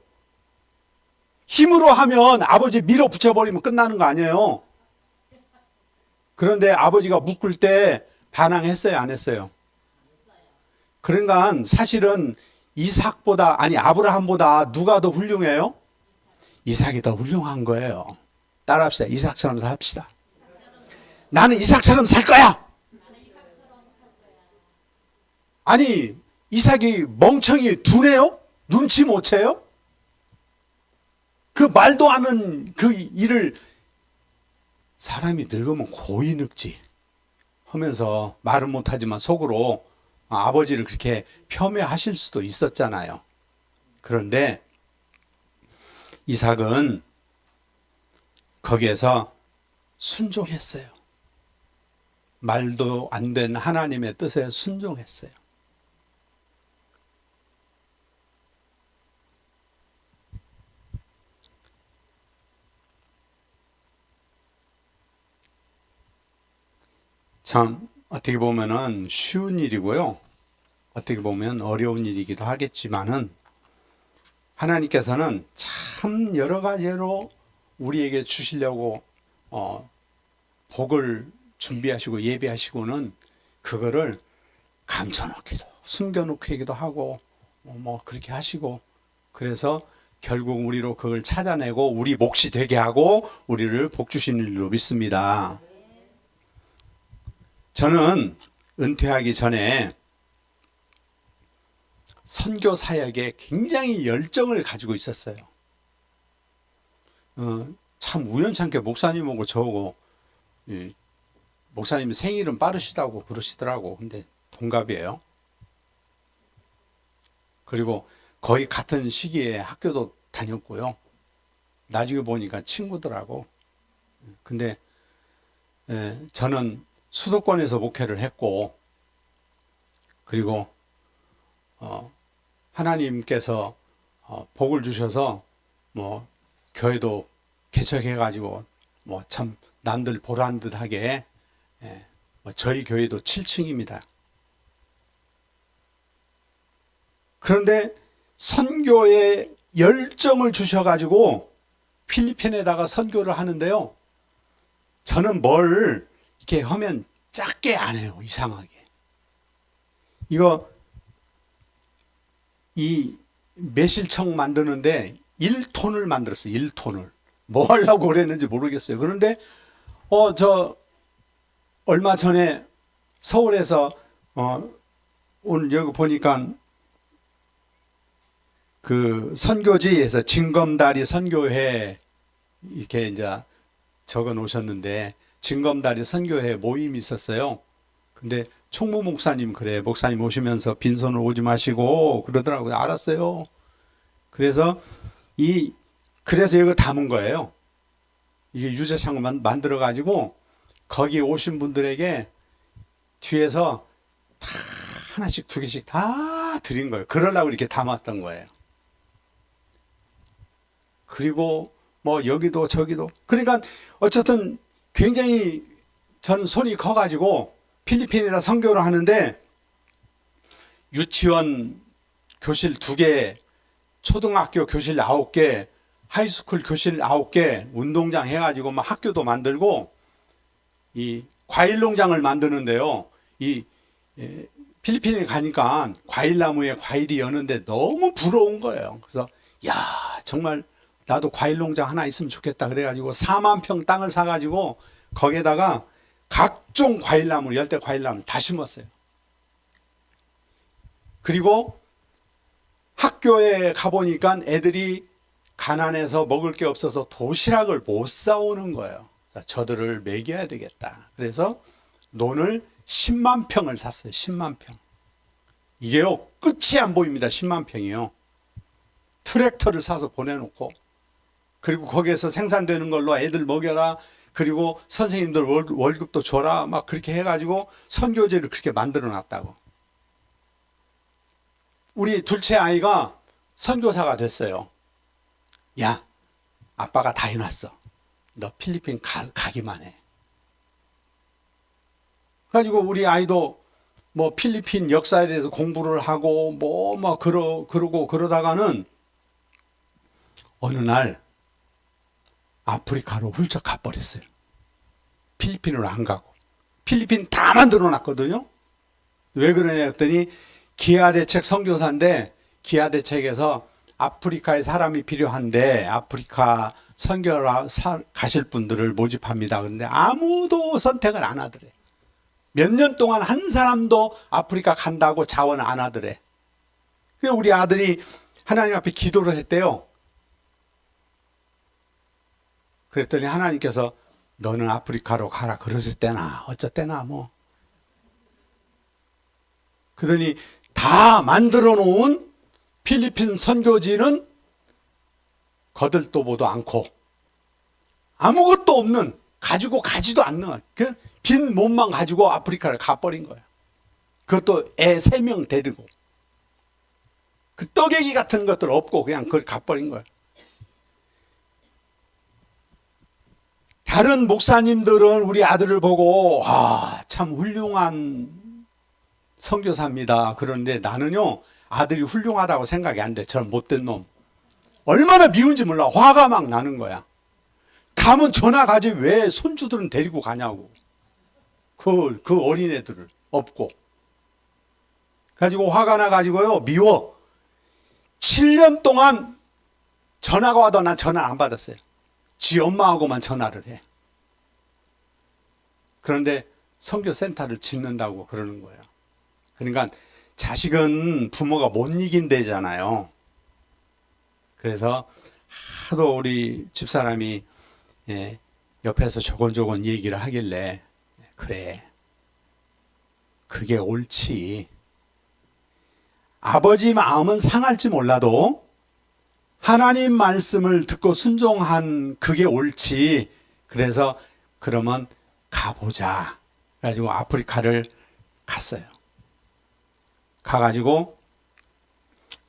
힘으로 하면 아버지 밀어붙여버리면 끝나는 거 아니에요. 그런데 아버지가 묶을 때 반항했어요, 안 했어요? 그러니까 사실은 이삭보다, 아니 아브라함보다 누가 더 훌륭해요? 이삭이 더 훌륭한 거예요. 따라합시다. 이삭처럼 삽시다. 나는 이삭처럼 살 거야. 아니 이삭이 멍청이 두네요? 눈치 못 채요? 그 말도 않은 그 일을 사람이 늙으면 고이 늙지 하면서 말은 못하지만 속으로 아버지를 그렇게 폄훼하실 수도 있었잖아요. 그런데 이삭은 거기에서 순종했어요. 말도 안 된 하나님의 뜻에 순종했어요. 참 어떻게 보면은 쉬운 일이고요. 어떻게 보면 어려운 일이기도 하겠지만은 하나님께서는 참 여러 가지로 우리에게 주시려고 복을 준비하시고 예비하시고는 그거를 감춰놓기도 숨겨놓기도 하고 뭐 그렇게 하시고 그래서 결국 우리로 그걸 찾아내고 우리 몫이 되게 하고 우리를 복 주시는 일로 믿습니다. 저는 은퇴하기 전에 선교 사역에 굉장히 열정을 가지고 있었어요. 참 우연찮게 목사님하고 저하고 목사님 생일은 빠르시다고 그러시더라고. 근데 동갑이에요. 그리고 거의 같은 시기에 학교도 다녔고요. 나중에 보니까 친구더라고. 근데 저는 수도권에서 목회를 했고 그리고 하나님께서 복을 주셔서 뭐 교회도 개척해 가지고 뭐 참 남들 보란 듯하게 뭐 저희 교회도 7층입니다. 그런데 선교에 열정을 주셔 가지고 필리핀에다가 선교를 하는데요. 저는 뭘 이렇게 하면 작게 안 해요. 이상하게. 이 매실청 만드는데 1톤을 만들었어요. 1톤을. 뭐 하려고 그랬는지 모르겠어요. 그런데 저 얼마 전에 서울에서 오늘 여기 보니까 그 선교지에서 진검다리 선교회 이렇게 이제 적어 놓으셨는데 진검다리 선교회 모임이 있었어요. 근데 총무 목사님 그래 목사님 오시면서 빈손으로 오지 마시고 그러더라고요. 알았어요. 그래서 이거 담은 거예요. 이게 유자창고만 만들어 가지고 거기 오신 분들에게 뒤에서 다 하나씩 두 개씩 다 드린 거예요. 그러려고 이렇게 담았던 거예요. 그리고 뭐 여기도 저기도 그러니까 어쨌든 굉장히 저는 손이 커가지고 필리핀에다 선교를 하는데 유치원 교실 2개, 초등학교 교실 9개, 하이스쿨 교실 9개, 운동장 해가지고 막 학교도 만들고 이 과일 농장을 만드는데요. 필리핀에 가니까 과일나무에 과일이 여는데 너무 부러운 거예요. 그래서 야 정말 나도 과일 농장 하나 있으면 좋겠다 그래가지고 4만 평 땅을 사가지고 거기에다가 각종 과일나무, 열대 과일나무 다 심었어요. 그리고 학교에 가보니까 애들이 가난해서 먹을 게 없어서 도시락을 못 사오는 거예요. 그래서 저들을 먹여야 되겠다. 그래서 논을 10만 평을 샀어요. 10만 평. 이게요, 끝이 안 보입니다. 10만 평이요. 트랙터를 사서 보내놓고 그리고 거기에서 생산되는 걸로 애들 먹여라. 그리고 선생님들 월급도 줘라. 막 그렇게 해가지고 선교제를 그렇게 만들어 놨다고. 우리 둘째 아이가 선교사가 됐어요. 야, 아빠가 다 해놨어. 너 필리핀 가기만 해. 그래가지고 우리 아이도 뭐 필리핀 역사에 대해서 공부를 하고 뭐 그러고 그러다가는 어느 날 아프리카로 훌쩍 가버렸어요. 필리핀으로 안 가고. 필리핀 다 만들어 놨거든요. 왜 그러냐 했더니 기아대책 선교사인데 기아대책에서 아프리카에 사람이 필요한데 아프리카 선교를 가실 분들을 모집합니다. 그런데 아무도 선택을 안 하더래. 몇 년 동안 한 사람도 아프리카 간다고 자원 안 하더래. 그래서 우리 아들이 하나님 앞에 기도를 했대요. 그랬더니 하나님께서 너는 아프리카로 가라 그러실 때나 어쩌때나 뭐. 그러더니 다 만들어 놓은 필리핀 선교지는 거들떠보도 않고 아무것도 없는, 가지고 가지도 않는 그 빈 몸만 가지고 아프리카를 가버린 거예요. 그것도 애 3명 데리고. 그 떡애기 같은 것들 없고 그냥 그걸 가버린 거예요. 다른 목사님들은 우리 아들을 보고 참 훌륭한 선교사입니다. 그런데 나는요, 아들이 훌륭하다고 생각이 안 돼. 저런 못된 놈. 얼마나 미운지 몰라. 화가 막 나는 거야. 가면 전화 가지 왜 손주들은 데리고 가냐고. 그 어린애들을 없고. 가지고 화가 나가지고요, 미워. 7년 동안 전화가 와도 난 전화 안 받았어요. 지 엄마하고만 전화를 해. 그런데 선교센터를 짓는다고 그러는 거예요. 그러니까 자식은 부모가 못 이긴대잖아요. 그래서 하도 우리 집사람이 옆에서 조곤조곤 얘기를 하길래 그래, 그게 옳지. 아버지 마음은 상할지 몰라도 하나님 말씀을 듣고 순종한 그게 옳지. 그래서 그러면 가보자. 그래가지고 아프리카를 갔어요. 가가지고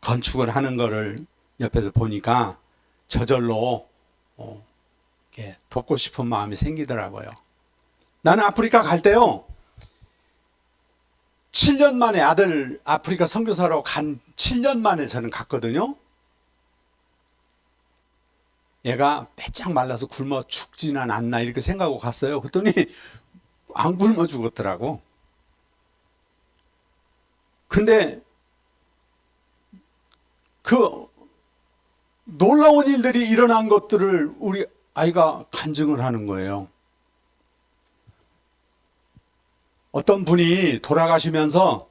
건축을 하는 거를 옆에서 보니까 저절로 이렇게 돕고 싶은 마음이 생기더라고요. 나는 아프리카 갈 때요, 7년 만에 아들 아프리카 선교사로 간 7년 만에 저는 갔거든요. 얘가 빼짝 말라서 굶어 죽지는 않나 이렇게 생각하고 갔어요. 그랬더니 안 굶어 죽었더라고. 근데 그 놀라운 일들이 일어난 것들을 우리 아이가 간증을 하는 거예요. 어떤 분이 돌아가시면서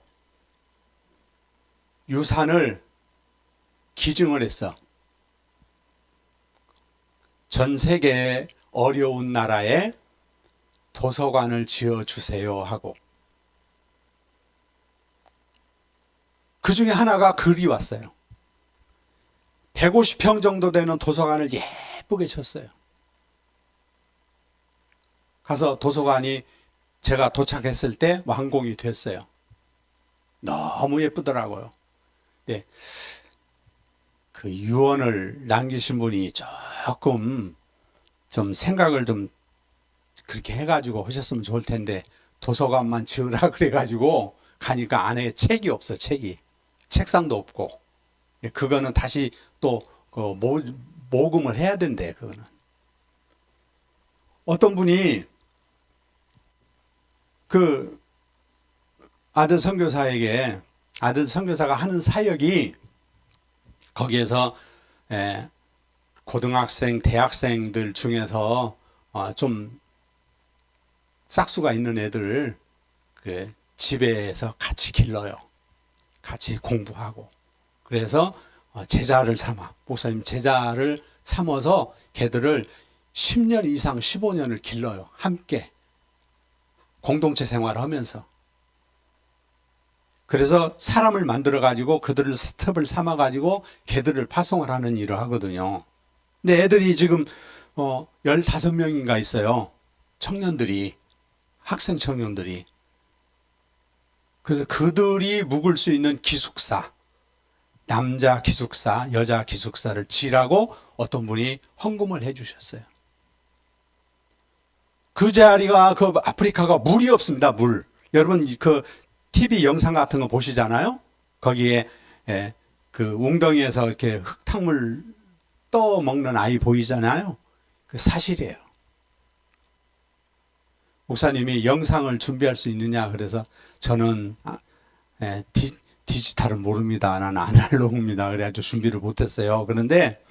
유산을 기증을 했어. 전 세계 어려운 나라에 도서관을 지어주세요 하고. 그 중에 하나가 글이 왔어요. 150평 정도 되는 도서관을 예쁘게 쳤어요. 가서 도서관이 제가 도착했을 때 완공이 됐어요. 너무 예쁘더라고요. 네. 그 유언을 남기신 분이 조금 좀 생각을 좀 그렇게 해가지고 하셨으면 좋을 텐데, 도서관만 지으라 그래가지고 가니까 안에 책이 없어. 책이. 책상도 없고. 그거는 다시 또 모금을 해야 된대. 그거는. 어떤 분이 그 아들 선교사에게, 아들 선교사가 하는 사역이 거기에서 고등학생, 대학생들 중에서 좀 싹수가 있는 애들 그 집에서 같이 길러요. 같이 공부하고. 그래서 제자를 삼아, 목사님 제자를 삼아서 걔들을 10년 이상 15년을 길러요. 함께 공동체 생활을 하면서. 그래서 사람을 만들어 가지고 그들을 스텝을 삼아 가지고 걔들을 파송을 하는 일을 하거든요. 근데 애들이 지금 15명인가 있어요. 청년들이, 학생 청년들이. 그래서 그들이 묵을 수 있는 기숙사, 남자 기숙사, 여자 기숙사를 지라고 어떤 분이 헌금을 해 주셨어요. 그 자리가, 그 아프리카가 물이 없습니다. 물. 여러분 그 TV 영상 같은 거 보시잖아요. 거기에 그 웅덩이에서 이렇게 흙탕물 떠 먹는 아이 보이잖아요. 그 사실이에요. 목사님이 영상을 준비할 수 있느냐 그래서 저는 디지털은 모릅니다. 나는 아날로그입니다. 그래가지고 준비를 못했어요. 그런데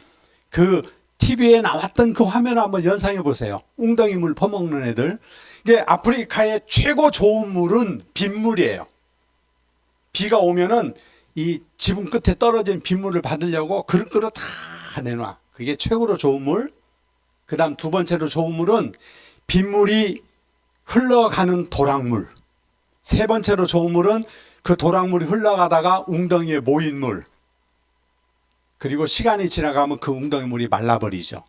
그 TV에 나왔던 그 화면을 한번 연상해 보세요. 웅덩이 물 퍼먹는 애들. 이게 아프리카의 최고 좋은 물은 빗물이에요. 비가 오면은 이 지붕 끝에 떨어진 빗물을 받으려고 그릇그릇 다 내놔. 그게 최고로 좋은 물. 그 다음 두 번째로 좋은 물은 빗물이 흘러가는 도랑물. 세 번째로 좋은 물은 그 도랑물이 흘러가다가 웅덩이에 모인 물. 그리고 시간이 지나가면 그 웅덩이 물이 말라버리죠.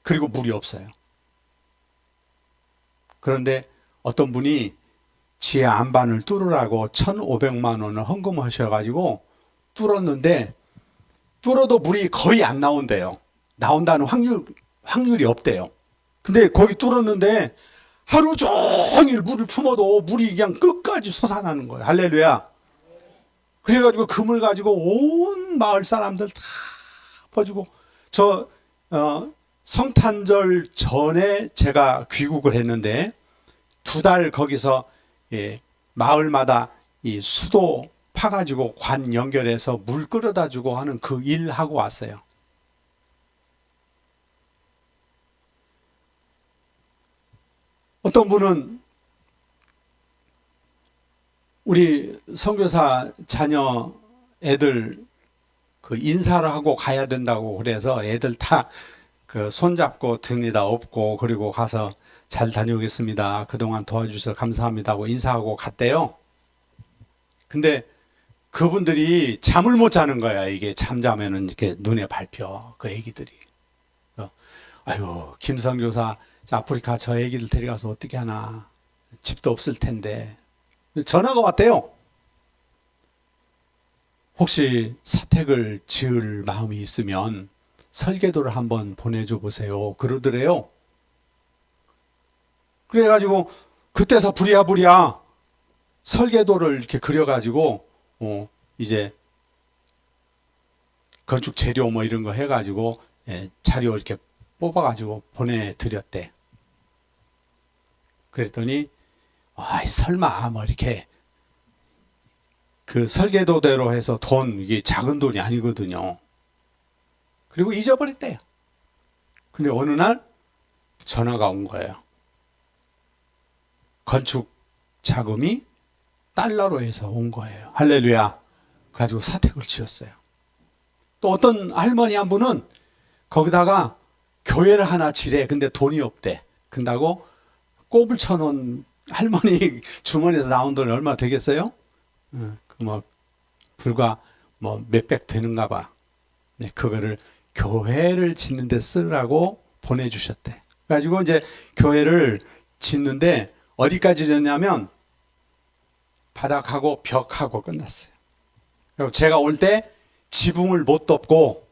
그리고 물이 없어요. 그런데 어떤 분이 지하 안반을 뚫으라고 1,500만 원을 헌금하셔가지고 뚫었는데 뚫어도 물이 거의 안 나온대요. 나온다는 확률이 없대요. 근데 거기 뚫었는데 하루 종일 물을 품어도 물이 그냥 끝까지 솟아나는 거예요. 할렐루야. 그래가지고 그 물 가지고 온 마을 사람들 다 퍼주고, 성탄절 전에 제가 귀국을 했는데 2달 거기서 마을마다 이 수도 파가지고 관 연결해서 물 끌어다 주고 하는 그 일 하고 왔어요. 어떤 분은 우리 선교사 자녀 애들 그 인사를 하고 가야 된다고 그래서 애들 다 그 손잡고 등에다 업고 그리고 가서 잘 다녀오겠습니다. 그동안 도와주셔서 감사합니다 하고 인사하고 갔대요. 근데 그분들이 잠을 못 자는 거야. 이게 잠자면은 이렇게 눈에 밟혀. 그 애기들이. 아유, 김선교사 아프리카 저 애기들 데려가서 어떻게 하나. 집도 없을 텐데. 전화가 왔대요. 혹시 사택을 지을 마음이 있으면 설계도를 한번 보내줘 보세요. 그러더래요. 그래가지고 그때서 부랴부랴 설계도를 이렇게 그려가지고 이제 건축 재료 뭐 이런 거 해가지고 자료 이렇게 뽑아가지고 보내드렸대. 그랬더니 설마 뭐 이렇게 그 설계도대로 해서 이게 작은 돈이 아니거든요. 그리고 잊어버렸대요. 근데 어느 날 전화가 온 거예요. 건축 자금이 달러로 해서 온 거예요. 할렐루야. 가지고 사택을 지었어요. 또 어떤 할머니 한 분은 거기다가 교회를 하나 지래. 근데 돈이 없대. 근다고 꼽을 쳐놓은 할머니 주머니에서 나온 돈이 얼마 되겠어요? 불과 몇백 되는가 봐. 네, 그거를 교회를 짓는 데 쓰라고 보내주셨대. 그래가지고 이제 교회를 짓는데 어디까지 짓냐면 바닥하고 벽하고 끝났어요. 그리고 제가 올 때 지붕을 못 덮고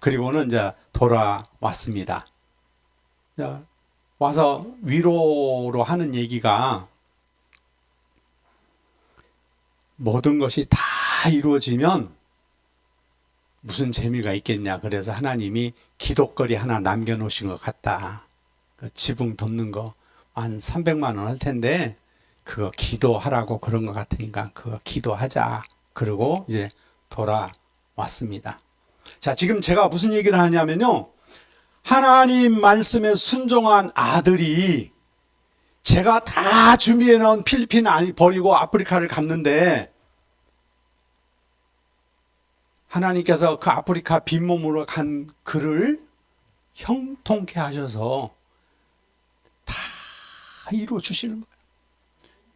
그리고는 이제 돌아왔습니다. 와서 위로로 하는 얘기가 모든 것이 다 이루어지면 무슨 재미가 있겠냐. 그래서 하나님이 기도거리 하나 남겨놓으신 것 같다. 그 지붕 덮는 거 한 300만 원 할 텐데 그거 기도하라고 그런 것 같으니까 그거 기도하자. 그러고 이제 돌아왔습니다. 자, 지금 제가 무슨 얘기를 하냐면요. 하나님 말씀에 순종한 아들이 제가 다 준비해 놓은 필리핀 버리고 아프리카를 갔는데 하나님께서 그 아프리카 빈몸으로 간 그를 형통케 하셔서 다 이루어 주시는 거예요.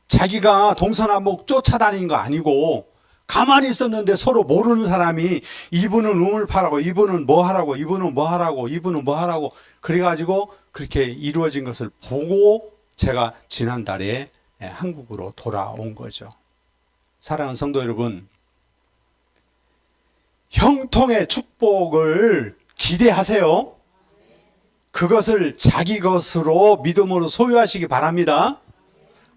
자기가 동서남북 쫓아다닌 거 아니고 가만히 있었는데 서로 모르는 사람이 이분은 우물파라고, 이분은 뭐 하라고, 이분은 뭐 하라고, 이분은 뭐 하라고 그래가지고 그렇게 이루어진 것을 보고 제가 지난달에 한국으로 돌아온 거죠. 사랑하는 성도 여러분, 형통의 축복을 기대하세요. 그것을 자기 것으로 믿음으로 소유하시기 바랍니다.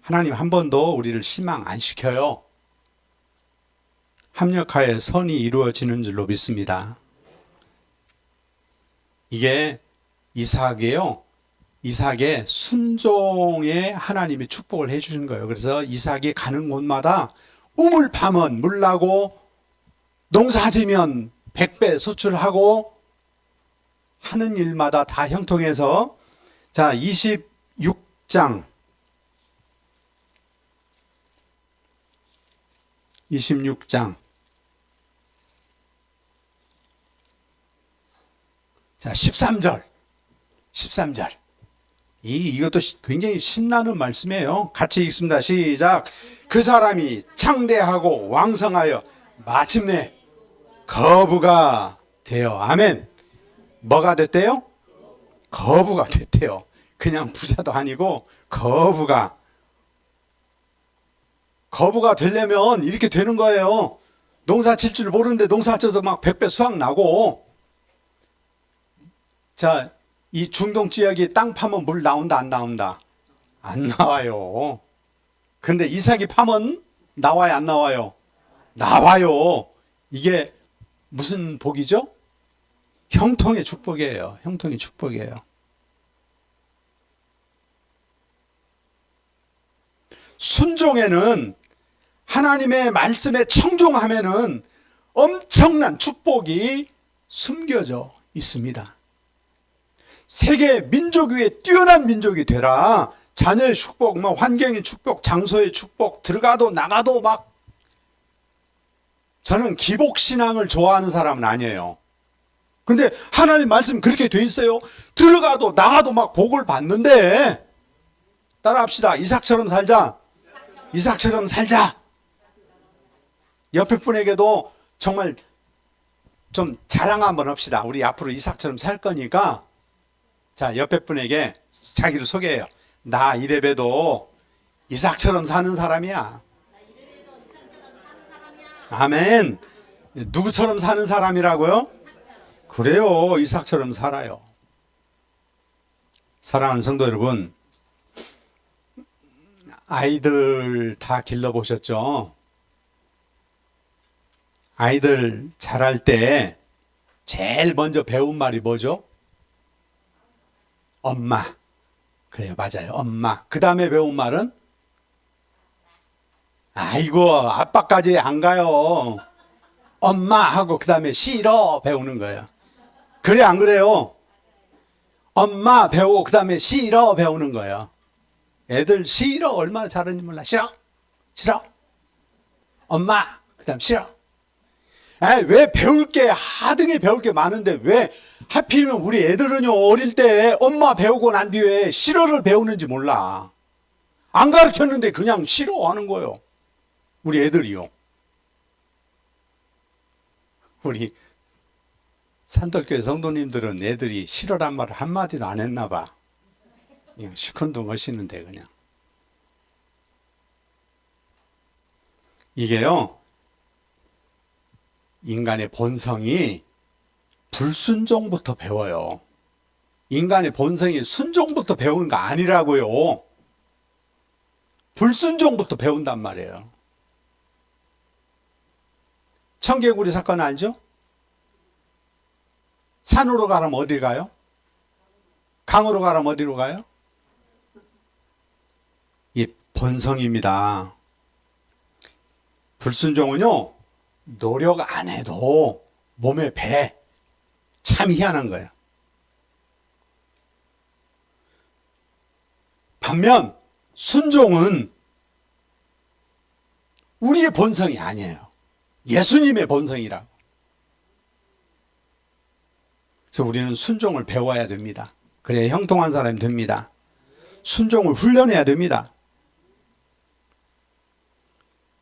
하나님 한 번도 우리를 실망 안 시켜요. 합력하여 선이 이루어지는 줄로 믿습니다. 이게 이삭이에요. 이삭의 순종에 하나님이 축복을 해주신 거예요. 그래서 이삭이 가는 곳마다 우물 파면 물나고 농사지면 100배 수출하고 하는 일마다 다 형통해서 자 26장 자 13절 13절. 이것도 굉장히 신나는 말씀이에요. 같이 읽습니다. 시작. 그 사람이 창대하고 왕성하여 마침내 거부가 되어. 아멘. 뭐가 됐대요? 거부가 됐대요. 그냥 부자도 아니고 거부가 되려면 이렇게 되는 거예요. 농사 칠 줄 모르는데 농사 쳐서 막 100배 수확 나고. 자, 이 중동 지역이 땅 파면 물 나온다 안 나온다? 안 나와요. 근데 이삭이 파면 나와요 안 나와요? 나와요. 이게 무슨 복이죠? 형통의 축복이에요. 형통의 축복이에요. 순종에는, 하나님의 말씀에 청종하면은 엄청난 축복이 숨겨져 있습니다. 세계 민족 위에 뛰어난 민족이 되라. 자녀의 축복, 뭐 환경의 축복, 장소의 축복, 들어가도 나가도 막. 저는 기복신앙을 좋아하는 사람은 아니에요. 근데 하나님 말씀 그렇게 돼 있어요. 들어가도 나가도 막 복을 받는데. 따라합시다. 이삭처럼 살자. 이삭처럼 살자. 옆에 분에게도 정말 좀 자랑 한번 합시다. 우리 앞으로 이삭처럼 살 거니까. 자, 옆에 분에게 자기를 소개해요. 나 이래봬도 이삭처럼 사는 사람이야. 아멘. 누구처럼 사는 사람이라고요? 그래요. 이삭처럼 살아요. 사랑하는 성도 여러분, 아이들 다 길러보셨죠? 아이들 자랄 때 제일 먼저 배운 말이 뭐죠? 엄마. 그래요, 맞아요. 엄마. 그 다음에 배운 말은? 아이고, 아빠까지 안 가요. 엄마 하고 그 다음에 싫어 배우는 거예요. 그래, 안 그래요? 엄마 배우고 그 다음에 싫어 배우는 거예요. 애들 싫어 얼마나 잘하는지 몰라. 싫어. 싫어. 엄마. 그 다음 싫어. 왜 배울 게, 하등에 배울 게 많은데 왜 하필이면 우리 애들은요, 어릴 때 엄마 배우고 난 뒤에 싫어를 배우는지 몰라. 안 가르쳤는데 그냥 싫어하는 거예요. 우리 애들이요. 우리 산돌교회 성도님들은 애들이 싫어란 말을 한마디도 안 했나 봐. 그냥 시큰둥하시는데 그냥. 이게요, 인간의 본성이 불순종부터 배워요. 인간의 본성이 순종부터 배우는 거 아니라고요. 불순종부터 배운단 말이에요. 청개구리 사건 알죠? 산으로 가려면 어디 가요? 강으로 가려면 어디로 가요? 이 본성입니다. 불순종은요, 노력 안 해도 몸에 배. 참 희한한 거예요. 반면 순종은 우리의 본성이 아니에요. 예수님의 본성이라고. 그래서 우리는 순종을 배워야 됩니다. 그래야 형통한 사람이 됩니다. 순종을 훈련해야 됩니다.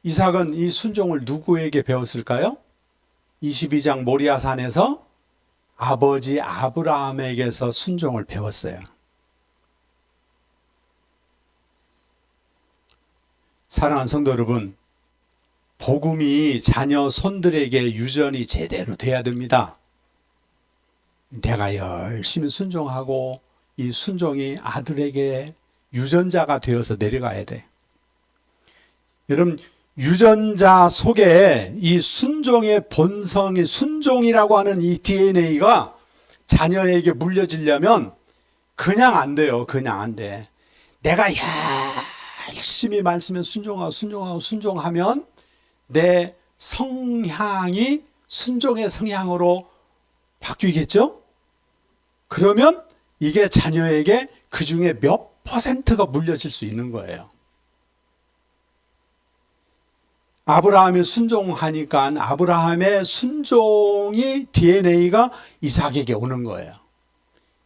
이삭은 이 순종을 누구에게 배웠을까요? 22장 모리아산에서 아버지 아브라함에게서 순종을 배웠어요. 사랑하는 성도 여러분, 복음이 자녀 손들에게 유전이 제대로 돼야 됩니다. 내가 열심히 순종하고 이 순종이 아들에게 유전자가 되어서 내려가야 돼. 여러분, 유전자 속에 이 순종의 본성이, 순종이라고 하는 이 DNA가 자녀에게 물려지려면 그냥 안 돼요. 그냥 안 돼. 내가 열심히 말씀에 순종하면 내 성향이 순종의 성향으로 바뀌겠죠? 그러면 이게 자녀에게 그 중에 몇 퍼센트가 물려질 수 있는 거예요. 아브라함이 순종하니까 아브라함의 순종이 DNA가 이삭에게 오는 거예요.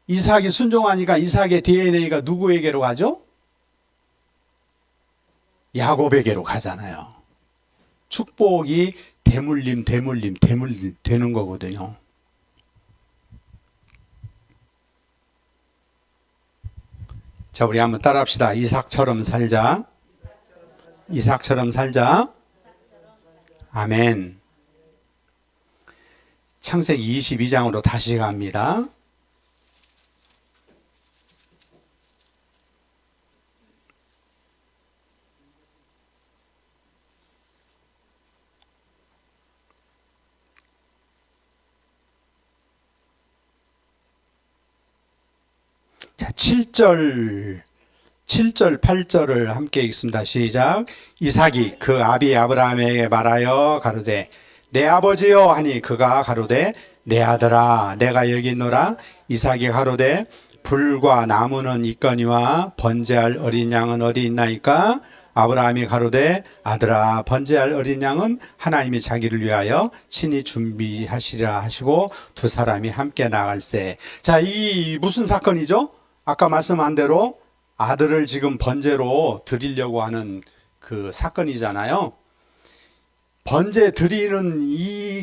이삭이 순종하니까 이삭의 DNA가 누구에게로 가죠? 야곱에게로 가잖아요. 축복이 대물림 되는 거거든요. 자, 우리 한번 따라합시다. 이삭처럼 살자. 이삭처럼 살자. 아멘. 창세기 22장으로 다시 갑니다. 자, 7절, 8절을 함께 읽습니다. 시작. 이삭이 그 아비 아브라함에게 말하여 가로되 내 아버지여 하니 그가 가로되 내 아들아 내가 여기 있노라. 이삭이 가로되 불과 나무는 있거니와 번제할 어린 양은 어디 있나이까? 아브라함이 가로되 아들아 번제할 어린 양은 하나님이 자기를 위하여 친히 준비하시리라 하시고 두 사람이 함께 나갈세. 자, 이 무슨 사건이죠? 아까 말씀한 대로 아들을 지금 번제로 드리려고 하는 그 사건이잖아요. 번제 드리는 이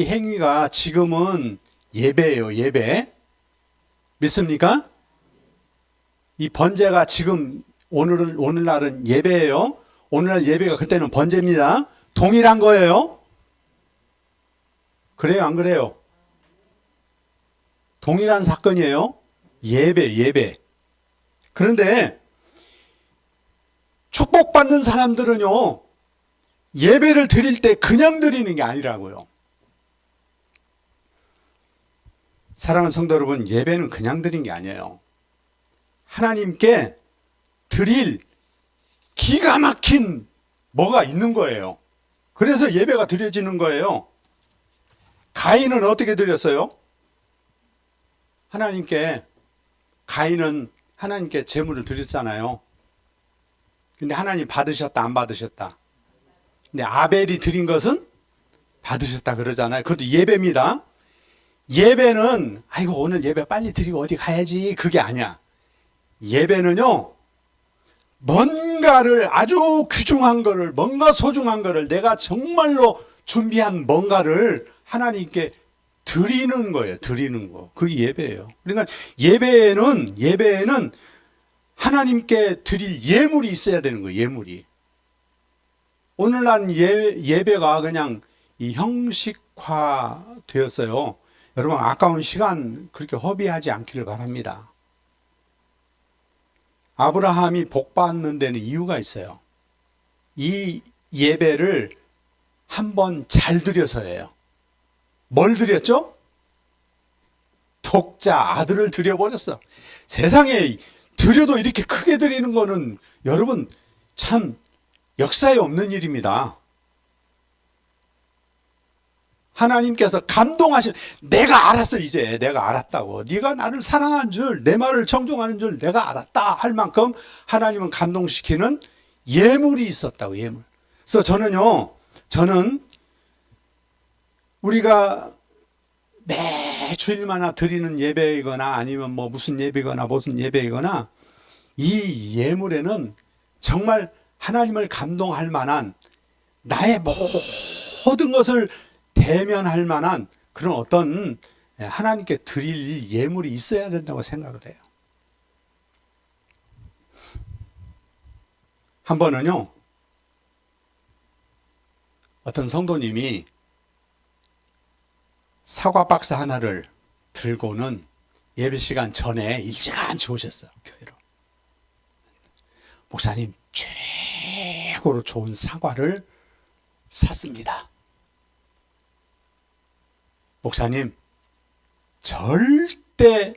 행위가 지금은 예배예요, 예배. 믿습니까? 이 번제가 지금 오늘날은 예배예요. 오늘날 예배가 그때는 번제입니다. 동일한 거예요. 그래요, 안 그래요? 동일한 사건이에요. 예배. 그런데 축복받는 사람들은요, 예배를 드릴 때 그냥 드리는 게 아니라고요. 사랑하는 성도 여러분, 예배는 그냥 드린 게 아니에요. 하나님께 드릴 기가 막힌 뭐가 있는 거예요. 그래서 예배가 드려지는 거예요. 가인은 어떻게 드렸어요? 가인은 하나님께 제물을 드렸잖아요. 근데 하나님 받으셨다, 안 받으셨다? 근데 아벨이 드린 것은 받으셨다 그러잖아요. 그것도 예배입니다. 예배는 아이고 오늘 예배 빨리 드리고 어디 가야지, 그게 아니야. 예배는요, 뭔가를 아주 귀중한 거를, 뭔가 소중한 거를 내가 정말로 준비한 뭔가를 하나님께 드리는 거예요. 드리는 거. 그게 예배예요. 그러니까 예배에는 하나님께 드릴 예물이 있어야 되는 거예요. 예물이. 오늘날 예배가 그냥 이 형식화 되었어요. 여러분, 아까운 시간 그렇게 허비하지 않기를 바랍니다. 아브라함이 복 받는 데는 이유가 있어요. 이 예배를 한번 잘 드려서예요. 뭘 드렸죠? 독자 아들을 드려버렸어. 세상에 드려도 이렇게 크게 드리는 거는 여러분 참 역사에 없는 일입니다. 하나님께서 감동하신, 내가 알았어, 이제 내가 알았다고, 네가 나를 사랑한 줄, 내 말을 청종하는 줄 내가 알았다 할 만큼 하나님은 감동시키는 예물이 있었다고. 예물. 그래서 저는 우리가 매 주일마다 드리는 예배이거나 아니면 뭐 무슨 예배이거나 이 예물에는 정말 하나님을 감동할 만한, 나의 모든 것을 대면할 만한 그런 어떤 하나님께 드릴 예물이 있어야 된다고 생각을 해요. 한 번은요, 어떤 성도님이 사과 박스 하나를 들고는 예배 시간 전에 일찌감치 오셨어요, 교회로. 목사님, 최고로 좋은 사과를 샀습니다. 목사님, 절대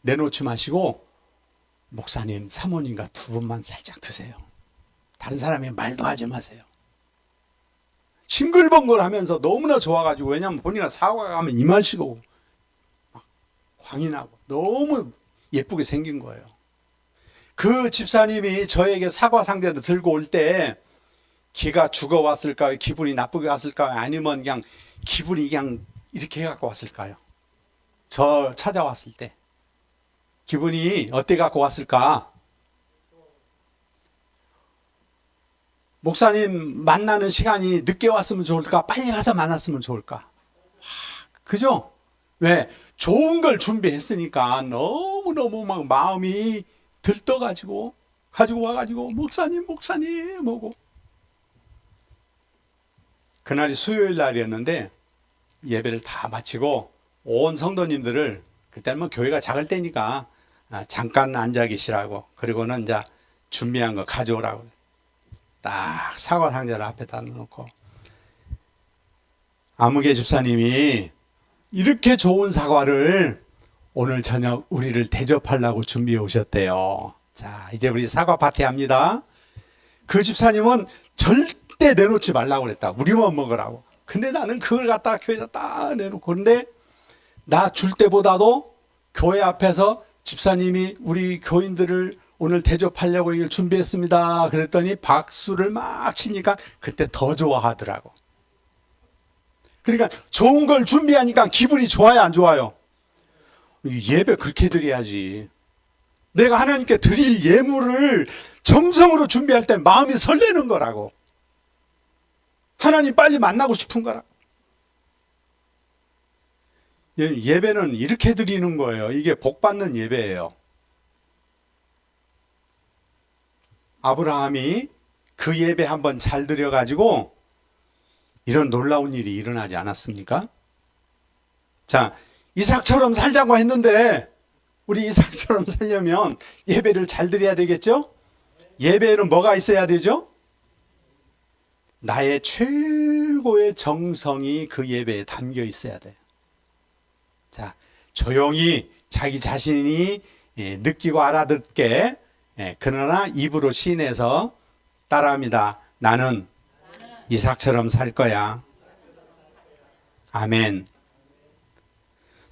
내놓지 마시고 목사님, 사모님과 두 분만 살짝 드세요. 다른 사람이 말도 하지 마세요. 싱글벙글 하면서 너무나 좋아가지고, 왜냐하면 본인가 사과가 하면 이만시고 막 광이 나고 너무 예쁘게 생긴 거예요. 그 집사님이 저에게 사과 상자를 들고 올 때 기가 죽어왔을까요? 기분이 나쁘게 왔을까요? 아니면 그냥 기분이 그냥 이렇게 해갖고 왔을까요? 저 찾아왔을 때. 기분이 어때 갖고 왔을까? 목사님 만나는 시간이 늦게 왔으면 좋을까? 빨리 가서 만났으면 좋을까? 그죠? 왜? 좋은 걸 준비했으니까 너무너무 막 마음이 들떠가지고 가지고 와가지고 목사님 뭐고. 그날이 수요일 날이었는데 예배를 다 마치고 온 성도님들을, 그때는 뭐 교회가 작을 때니까 잠깐 앉아 계시라고, 그리고는 이제 준비한 거 가져오라고 딱 사과 상자를 앞에다 놓고, 아무개 집사님이 이렇게 좋은 사과를 오늘 저녁 우리를 대접하려고 준비해 오셨대요. 자, 이제 우리 사과 파티 합니다. 그 집사님은 절대 내놓지 말라고 그랬다. 우리만 먹으라고. 근데 나는 그걸 갖다가 교회에다 딱 내놓고, 그런데 나 줄 때보다도 교회 앞에서 집사님이 우리 교인들을 오늘 대접하려고 이걸 준비했습니다. 그랬더니 박수를 막 치니까 그때 더 좋아하더라고. 그러니까 좋은 걸 준비하니까 기분이 좋아요, 안 좋아요? 예배 그렇게 드려야지. 내가 하나님께 드릴 예물을 정성으로 준비할 때 마음이 설레는 거라고. 하나님 빨리 만나고 싶은 거라고. 예배는 이렇게 드리는 거예요. 이게 복 받는 예배예요. 아브라함이 그 예배 한번 잘 드려가지고 이런 놀라운 일이 일어나지 않았습니까? 자, 이삭처럼 살자고 했는데 우리 이삭처럼 살려면 예배를 잘 드려야 되겠죠? 예배에는 뭐가 있어야 되죠? 나의 최고의 정성이 그 예배에 담겨 있어야 돼요. 자, 조용히 자기 자신이 느끼고 알아듣게, 그러나 입으로 시인해서 따라합니다. 나는 이삭처럼 살 거야. 아멘.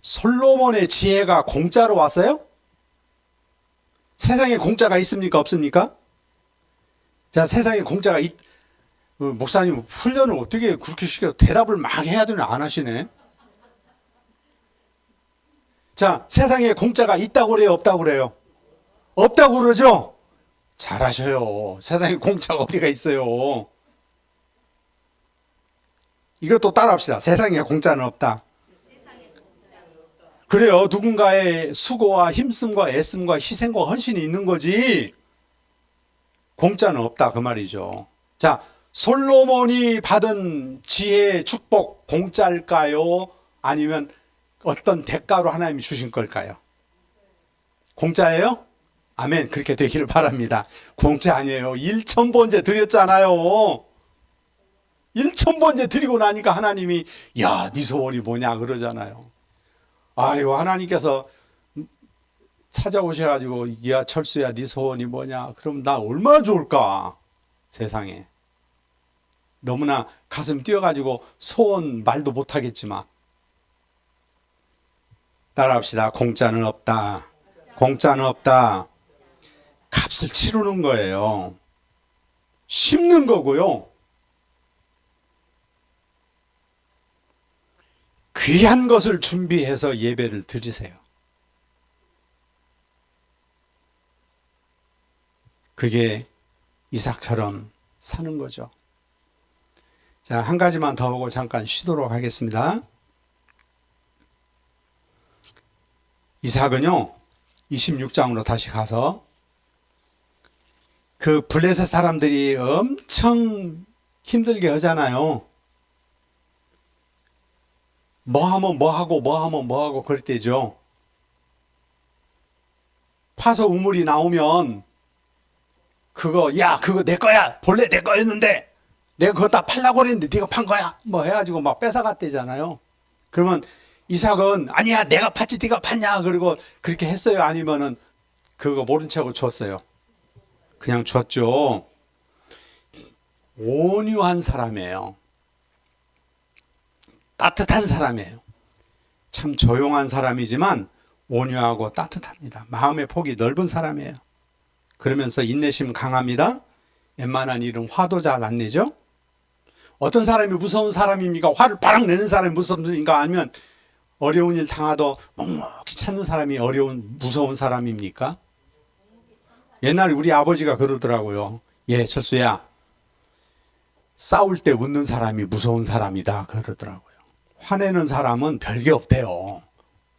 솔로몬의 지혜가 공짜로 왔어요? 세상에 공짜가 있습니까? 없습니까? 자, 세상에 공짜가 목사님 훈련을 어떻게 그렇게 시켜? 대답을 막 해야 되는 안 하시네. 자, 세상에 공짜가 있다고 그래요? 없다고 그래요? 없다고 그러죠? 잘하셔요. 세상에 공짜가 어디가 있어요? 이것도 따라합시다. 세상에 공짜는 없다. 그래요. 누군가의 수고와 힘씀과 애씀과 희생과 헌신이 있는 거지 공짜는 없다 그 말이죠. 자, 솔로몬이 받은 지혜의 축복 공짜일까요? 아니면 어떤 대가로 하나님이 주신 걸까요? 공짜예요? 아멘. 그렇게 되기를 바랍니다. 공짜 아니에요. 1,000번째 드렸잖아요. 1,000번째 드리고 나니까 하나님이 야, 네 소원이 뭐냐 그러잖아요. 아유, 하나님께서 찾아오셔가지고 야, 철수야, 네 소원이 뭐냐? 그럼 나 얼마나 좋을까? 세상에. 너무나 가슴 뛰어가지고 소원 말도 못하겠지만 따라합시다. 공짜는 없다. 공짜는 없다. 값을 치르는 거예요. 심는 거고요. 귀한 것을 준비해서 예배를 드리세요. 그게 이삭처럼 사는 거죠. 자, 한 가지만 더 하고 잠깐 쉬도록 하겠습니다. 이삭은요, 26장으로 다시 가서 그 블레셋 사람들이 엄청 힘들게 하잖아요. 뭐 하면 뭐 하고 그럴 때죠. 파서 우물이 나오면 그거 내 거야. 본래 내 거였는데 내가 그거 다 팔라고 그랬는데 네가 판 거야. 뭐 해가지고 막 뺏어갔대잖아요. 그러면 이삭은 아니야, 내가 팠지 네가 팠냐. 그리고 그렇게 했어요. 아니면은 그거 모른 척하고 줬어요. 그냥 줬죠. 온유한 사람이에요. 따뜻한 사람이에요. 참 조용한 사람이지만 온유하고 따뜻합니다. 마음의 폭이 넓은 사람이에요. 그러면서 인내심 강합니다. 웬만한 일은 화도 잘 안 내죠. 어떤 사람이 무서운 사람입니까? 화를 바락 내는 사람이 무섭습니까? 아니면 어려운 일 당하도 묵묵히 찾는 사람이 무서운 사람입니까? 옛날에 우리 아버지가 그러더라고요. 예, 철수야. 싸울 때 웃는 사람이 무서운 사람이다. 그러더라고요. 화내는 사람은 별게 없대요.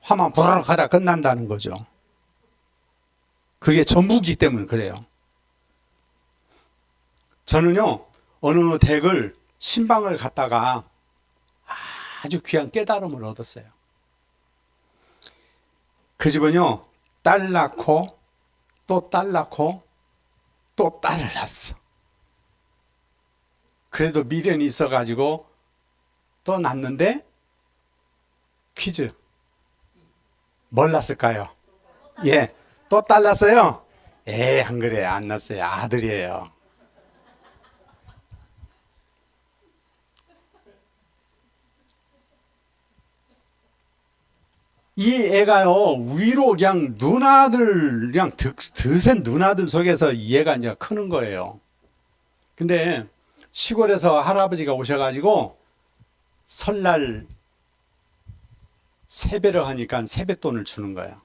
화만 부르륵 하다 끝난다는 거죠. 그게 전부기 때문에 그래요. 저는요, 어느 댁을 신방을 갔다가 아주 귀한 깨달음을 얻었어요. 그 집은요, 딸 낳고 또 딸 낳고 또 딸을 낳았어. 그래도 미련이 있어가지고 또 낳는데 퀴즈. 뭘 낳았을까요? 예, 또 딸 낳았어요? 안 그래, 안 낳았어요. 아들이에요. 이 애가요, 위로 그냥 누나들, 그냥 드센 누나들 속에서 이 애가 이제 크는 거예요. 근데 시골에서 할아버지가 오셔가지고 설날 세배를 하니까 세뱃돈을 주는 거예요.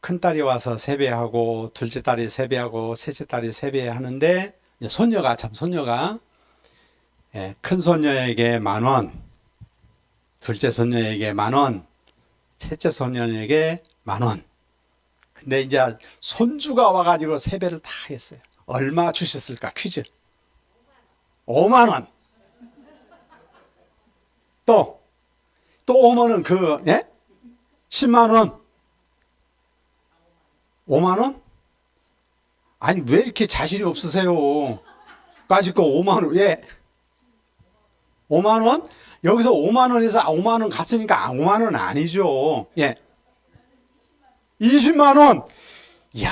큰딸이 와서 세배하고, 둘째 딸이 세배하고, 셋째 딸이 세배하는데, 손녀가, 큰 손녀에게 10,000원, 둘째 손녀에게 10,000원, 셋째 손녀에게 10,000원. 근데 이제 손주가 와가지고 세배를 다 했어요. 얼마 주셨을까? 퀴즈. 50,000원. 또 오면은 100,000원. 50,000원? 아니, 왜 이렇게 자신이 없으세요? 까짓 거 50,000원. 예. 50,000원? 여기서 50,000원에서 50,000원 갔으니까 50,000원 아니죠. 예. 200,000원. 이야,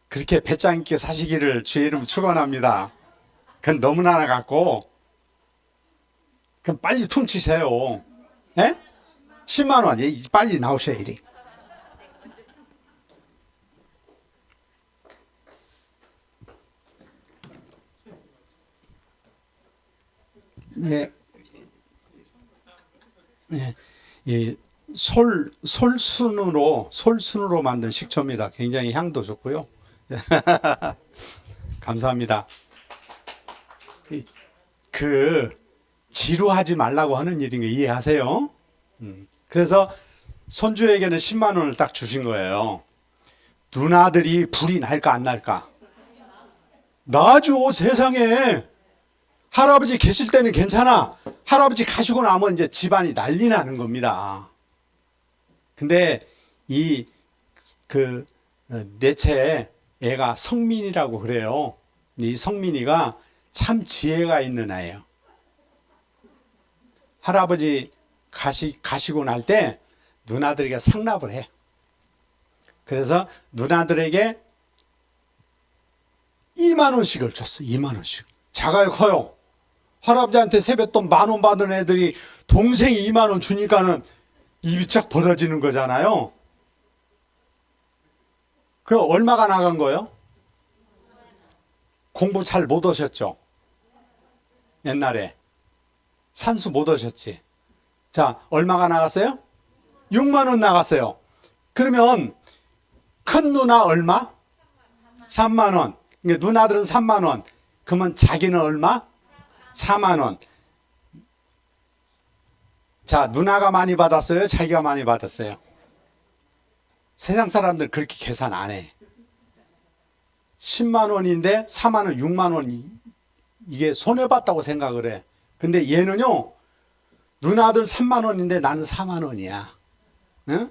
그렇게 배짱 있게 사시기를 주의 이름 축원합니다. 그건 너무나 같고, 그럼 빨리 퉁치세요. 예? 100,000원. 예, 빨리 나오셔야 이리. 예. 예. 이 솔순으로 만든 식초입니다. 굉장히 향도 좋고요. 감사합니다. 지루하지 말라고 하는 일인 거 이해하세요? 그래서 손주에게는 100,000원을 딱 주신 거예요. 누나들이 불이 날까 안 날까? 나죠. 세상에. 할아버지 계실 때는 괜찮아. 할아버지 가시고 나면 이제 집안이 난리 나는 겁니다. 근데 넷째 애가 성민이라고 그래요. 이 성민이가 참 지혜가 있는 아이예요. 할아버지 가시고 날 때 누나들에게 상납을 해. 그래서 누나들에게 20,000원씩을 줬어. 20,000원씩. 자가요 커요. 할아버지한테 세뱃돈 10,000원 받은 애들이 동생이 20,000원 주니까는 입이 쫙 벌어지는 거잖아요. 그 얼마가 나간 거예요? 공부 잘 못 하셨죠? 옛날에 산수 못 하셨지? 자, 얼마가 나갔어요? 60,000원 나갔어요. 그러면 큰 누나 얼마? 30,000원. 누나들은 30,000원. 그러면 자기는 얼마? 40,000원. 자, 누나가 많이 받았어요? 자기가 많이 받았어요? 세상 사람들 그렇게 계산 안 해. 100,000원인데 40,000원, 60,000원 이게 손해봤다고 생각을 해. 근데 얘는요, 누나들 30,000원인데 나는 40,000원이야. 응?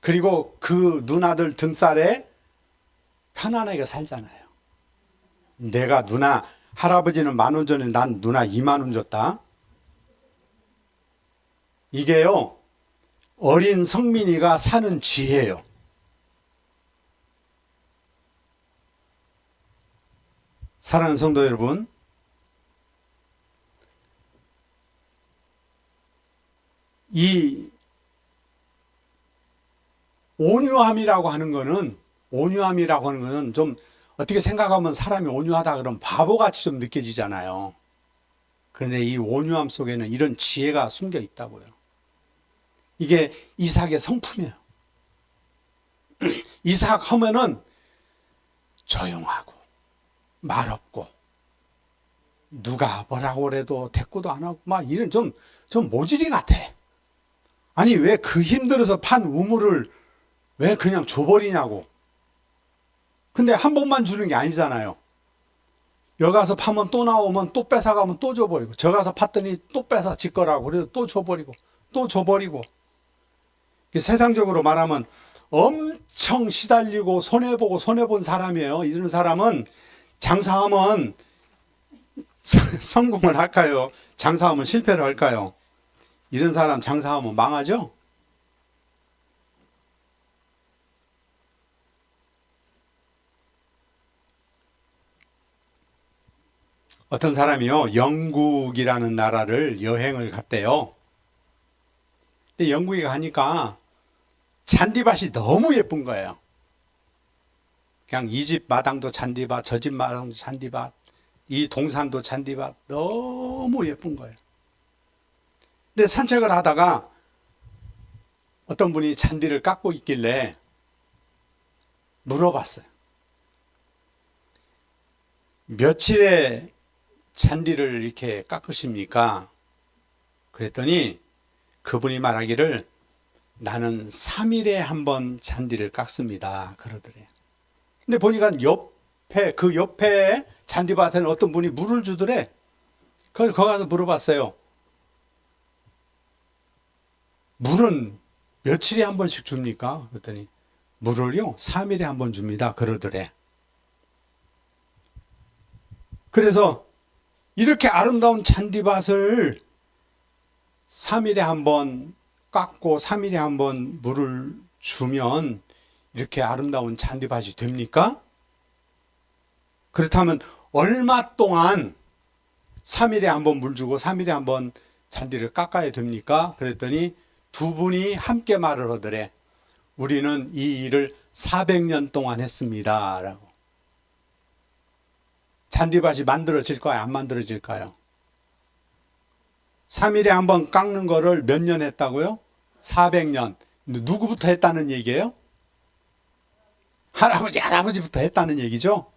그리고 그 누나들 등살에 편안하게 살잖아요. 내가 할아버지는 10,000원 전에 난 누나 20,000원 줬다. 이게요, 어린 성민이가 사는 지혜예요. 사랑하는 성도 여러분, 이 온유함이라고 하는 거는 좀 어떻게 생각하면 사람이 온유하다 그러면 바보같이 좀 느껴지잖아요. 그런데 이 온유함 속에는 이런 지혜가 숨겨 있다고요. 이게 이삭의 성품이에요. 이삭 하면은 조용하고 말 없고 누가 뭐라고 그래도 대꾸도 안 하고 막 이런 좀 모질이 같아. 아니 왜 그 힘들어서 판 우물을 왜 그냥 줘버리냐고. 근데 한 번만 주는 게 아니잖아요. 여기 가서 파면 또 나오면 또 뺏어가면 또 줘버리고, 저 가서 팠더니 또 뺏어 지 거라고 그래도 또 줘버리고 또 줘버리고. 세상적으로 말하면 엄청 시달리고 손해보고 손해본 사람이에요. 이런 사람은 장사하면 성공을 할까요? 장사하면 실패를 할까요? 이런 사람 장사하면 망하죠? 어떤 사람이요, 영국이라는 나라를 여행을 갔대요. 근데 영국에 가니까 잔디밭이 너무 예쁜 거예요. 그냥 이 집 마당도 잔디밭, 저 집 마당도 잔디밭, 이 동산도 잔디밭, 너무 예쁜 거예요. 근데 산책을 하다가 어떤 분이 잔디를 깎고 있길래 물어봤어요. 며칠에 잔디를 이렇게 깎으십니까? 그랬더니 그분이 말하기를 나는 3일에 한 번 잔디를 깎습니다. 그러더래요. 근데 보니까 그 옆에 잔디밭에는 어떤 분이 물을 주더래. 거기 가서 물어봤어요. 물은 며칠에 한 번씩 줍니까? 그랬더니 물을요 3일에 한 번 줍니다. 그러더래. 그래서 이렇게 아름다운 잔디밭을 3일에 한 번 깎고 3일에 한 번 물을 주면 이렇게 아름다운 잔디밭이 됩니까? 그렇다면 얼마 동안 3일에 한 번 물 주고 3일에 한 번 잔디를 깎아야 됩니까? 그랬더니 두 분이 함께 말을 하더래. 우리는 이 일을 400년 동안 했습니다. 라고. 잔디밭이 만들어질까요? 안 만들어질까요? 3일에 한 번 깎는 거를 몇 년 했다고요? 400년. 누구부터 했다는 얘기예요? 할아버지부터 했다는 얘기죠?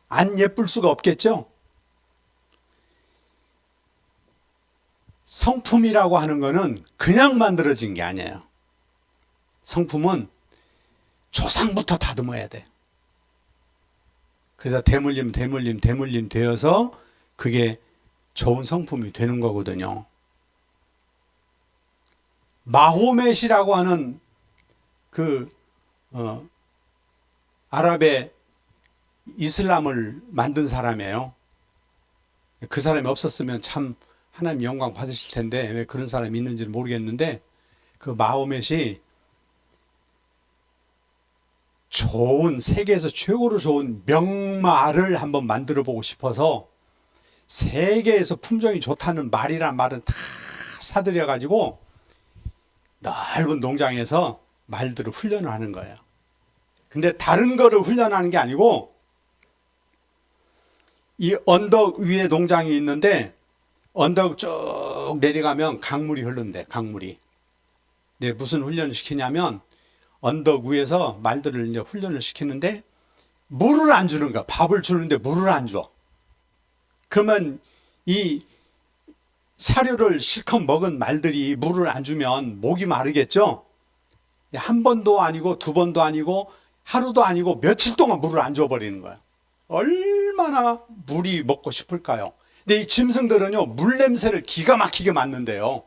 안 예쁠 수가 없겠죠? 성품이라고 하는 거는 그냥 만들어진 게 아니에요. 성품은 조상부터 다듬어야 돼. 그래서 대물림 되어서 그게 좋은 성품이 되는 거거든요. 마호멧이라고 하는 아랍의 이슬람을 만든 사람이에요. 그 사람이 없었으면 참 하나님 영광 받으실 텐데 왜 그런 사람이 있는지는 모르겠는데, 그 마호멧이 세계에서 최고로 좋은 명말을 한번 만들어 보고 싶어서 세계에서 품종이 좋다는 말이란 말은 다 사들여 가지고 넓은 농장에서 말들을 훈련을 하는 거예요. 근데 다른 거를 훈련하는 게 아니고 이 언덕 위에 농장이 있는데 언덕 쭉 내려가면 강물이 흐른대. 강물이. 네, 무슨 훈련을 시키냐면 언덕 위에서 말들을 이제 훈련을 시키는데 물을 안 주는 거야. 밥을 주는데 물을 안 줘. 그러면 이 사료를 실컷 먹은 말들이 물을 안 주면 목이 마르겠죠? 한 번도 아니고 두 번도 아니고 하루도 아니고 며칠 동안 물을 안 줘버리는 거야. 얼마나 물이 먹고 싶을까요? 근데 이 짐승들은요, 물 냄새를 기가 막히게 맡는데요.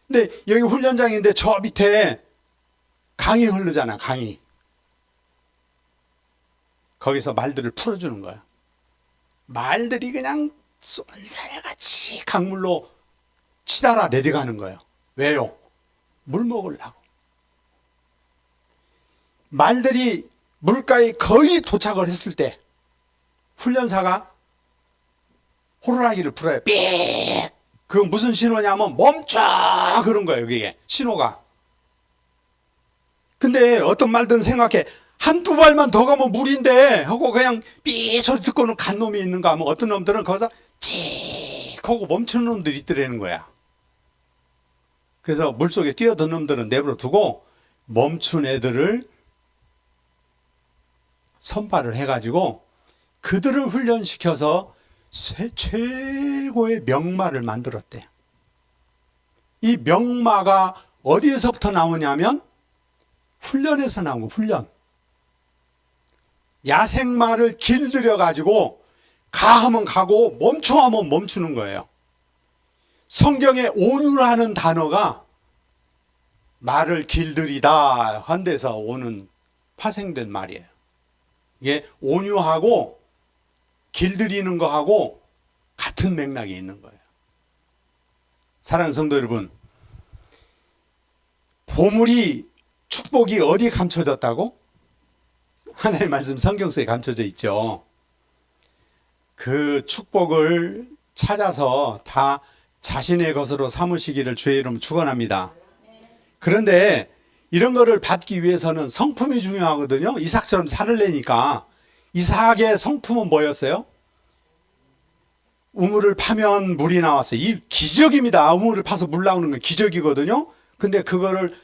근데 여기 훈련장인데 저 밑에 강이 흐르잖아, 강이. 거기서 말들을 풀어주는 거야. 말들이 그냥 쏜살같이 강물로 치달아 내려가는 거예요. 왜요? 물 먹으려고. 말들이 물가에 거의 도착을 했을 때 훈련사가 호루라기를 불어요. 삑! 그거 무슨 신호냐면 멈춰! 그런 거예요, 그게. 신호가. 근데 어떤 말들은 생각해. 한두 발만 더 가면 물인데 하고 그냥 삐 소리 듣고는 간 놈이 있는가 하면 어떤 놈들은 거기서 찍 하고 멈추는 놈들이 있더라는 거야. 그래서 물속에 뛰어든 놈들은 내버려 두고 멈춘 애들을 선발을 해가지고 그들을 훈련시켜서 최고의 명마를 만들었대. 이 명마가 어디에서부터 나오냐면 훈련에서 나온 거, 훈련. 야생마를 길들여 가지고 가 하면 가고 멈춰 하면 멈추는 거예요. 성경에 온유라는 단어가 말을 길들이다 한 데서 오는 파생된 말이에요. 이게 온유하고 길들이는 거하고 같은 맥락이 있는 거예요. 사랑하는 성도 여러분, 보물이 축복이 어디에 감춰졌다고? 하나님의 말씀 성경 속에 감춰져 있죠. 그 축복을 찾아서 다 자신의 것으로 삼으시기를 주의 이름 축원합니다. 그런데 이런 거를 받기 위해서는 성품이 중요하거든요. 이삭처럼 살을 내니까. 이삭의 성품은 뭐였어요? 우물을 파면 물이 나왔어요. 이 기적입니다. 우물을 파서 물 나오는 건 기적이거든요. 근데 그거를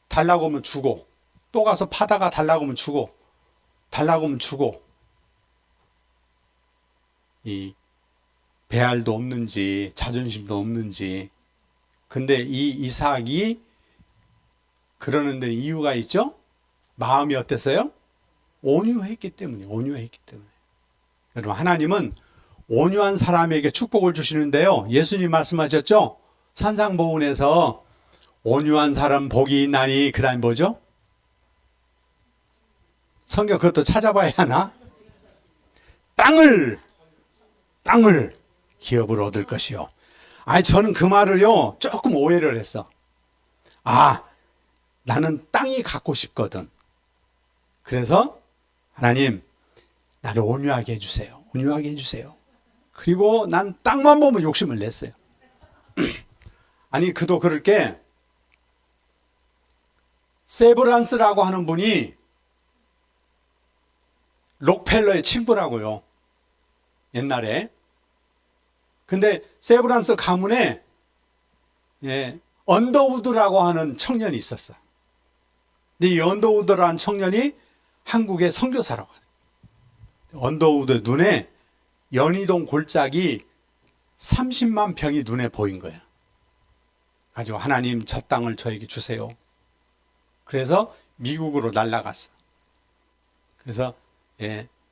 달라고 하면 주고, 또 가서 파다가 달라고 하면 주고, 달라고 하면 주고, 이 배알도 없는지 자존심도 없는지. 근데 이 이삭이 그러는 데 이유가 있죠. 마음이 어땠어요? 온유했기 때문에. 여러분, 하나님은 온유한 사람에게 축복을 주시는데요. 예수님 말씀하셨죠. 산상보훈에서 온유한 사람 복이 있나니, 그 다음 뭐죠? 성경 그것도 찾아봐야 하나? 땅을 기업을 얻을 것이요. 아니, 저는 그 말을요 조금 오해를 했어. 나는 땅이 갖고 싶거든. 그래서 하나님, 나를 온유하게 해주세요. 온유하게 해주세요. 그리고 난 땅만 보면 욕심을 냈어요. 아니, 그도 그럴 게, 세브란스라고 하는 분이 록펠러의 친구라고요. 옛날에. 근데 세브란스 가문에 언더우드라고 하는 청년이 있었어. 근데 이 언더우드라는 청년이 한국의 선교사라고 해요. 언더우드 눈에 연희동 골짜기 30만 평이 눈에 보인 거예요. 가지고 하나님, 저 땅을 저에게 주세요. 그래서 미국으로 날아갔어. 그래서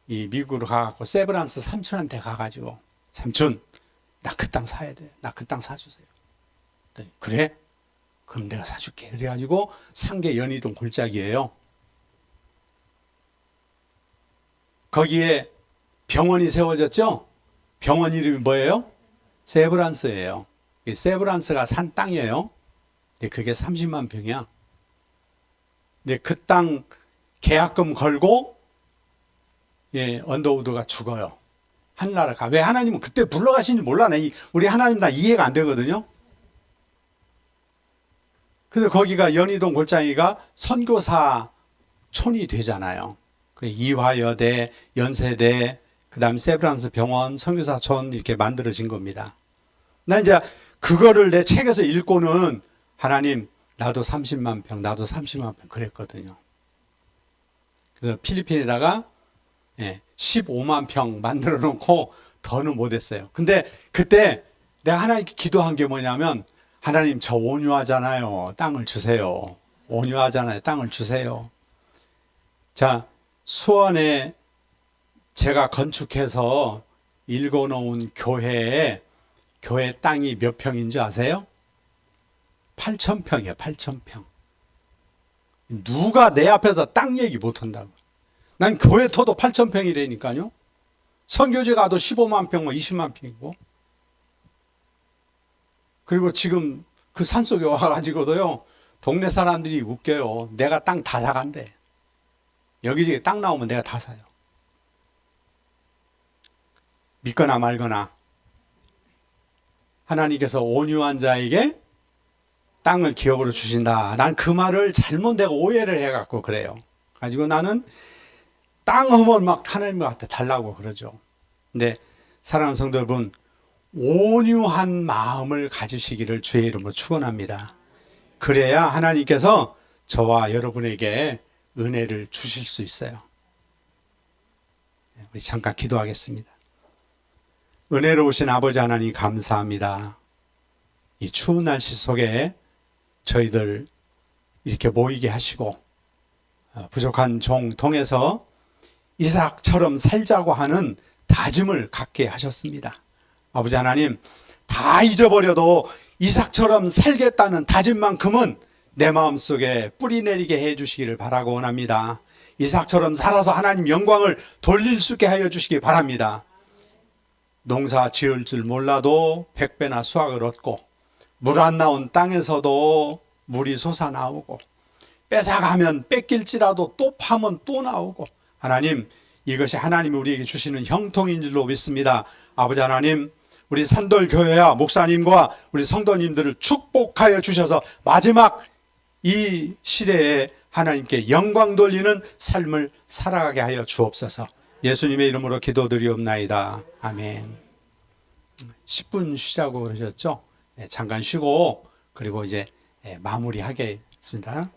이 미국으로 가갖고 세브란스 삼촌한테 가가지고, 삼촌, 나 그 땅 사야 돼. 나 그 땅 사주세요. 그래? 그럼 내가 사줄게. 그래가지고 산 게 연희동 골짜기예요. 거기에 병원이 세워졌죠? 병원 이름이 뭐예요? 세브란스예요. 세브란스가 산 땅이에요. 근데 그게 30만 평이야. 근데 그 땅 계약금 걸고 언더우드가 죽어요. 하늘나라 가. 왜 하나님은 그때 불러가시는지 몰라. 우리 하나님 다 이해가 안 되거든요. 그래서 거기가 연희동 골짜기가 선교사촌이 되잖아요. 이화여대, 연세대, 그 다음 세브란스 병원, 선교사촌 이렇게 만들어진 겁니다. 나 이제 그거를 내 책에서 읽고는 하나님, 나도 30만 평, 나도 30만 평 그랬거든요. 그래서 필리핀에다가 15만 평 만들어 놓고 더는 못했어요. 근데 그때 내가 하나님께 기도한 게 뭐냐면, 하나님, 저 온유하잖아요. 땅을 주세요. 온유하잖아요. 땅을 주세요. 자, 수원에 제가 건축해서 읽어놓은 교회 땅이 몇 평인지 아세요? 8,000평이에요. 8,000평. 누가 내 앞에서 땅 얘기 못한다고. 난 교회 터도 8,000평이라니까요. 선교지 가도 15만 평, 20만 평이고. 그리고 지금 그 산속에 와가지고도요, 동네 사람들이 웃겨요. 내가 땅 다 사간대. 여기저기 땅 나오면 내가 다 사요. 믿거나 말거나 하나님께서 온유한 자에게 땅을 기업으로 주신다. 난 그 말을 잘못 내가 오해를 해갖고 그래요. 가지고 나는 땅 하면 막 하나님한테 달라고 그러죠. 근데 사랑하는 성도 여러분, 온유한 마음을 가지시기를 주의 이름으로 축원합니다. 그래야 하나님께서 저와 여러분에게 은혜를 주실 수 있어요. 우리 잠깐 기도하겠습니다. 은혜로우신 아버지 하나님 감사합니다. 이 추운 날씨 속에 저희들 이렇게 모이게 하시고 부족한 종 통해서 이삭처럼 살자고 하는 다짐을 갖게 하셨습니다. 아버지 하나님, 다 잊어버려도 이삭처럼 살겠다는 다짐만큼은 내 마음속에 뿌리 내리게 해주시기를 바라고 원합니다. 이삭처럼 살아서 하나님 영광을 돌릴 수 있게 하여 주시기 바랍니다. 농사 지을 줄 몰라도 100배나 수확을 얻고, 물 안 나온 땅에서도 물이 솟아나오고, 뺏어가면 뺏길지라도 또 파면 또 나오고, 하나님, 이것이 하나님이 우리에게 주시는 형통인 줄로 믿습니다. 아버지 하나님, 우리 산돌교회와 목사님과 우리 성도님들을 축복하여 주셔서 마지막 이 시대에 하나님께 영광 돌리는 삶을 살아가게 하여 주옵소서. 예수님의 이름으로 기도드리옵나이다. 아멘. 10분 쉬자고 그러셨죠? 잠깐 쉬고 그리고 이제 마무리하겠습니다.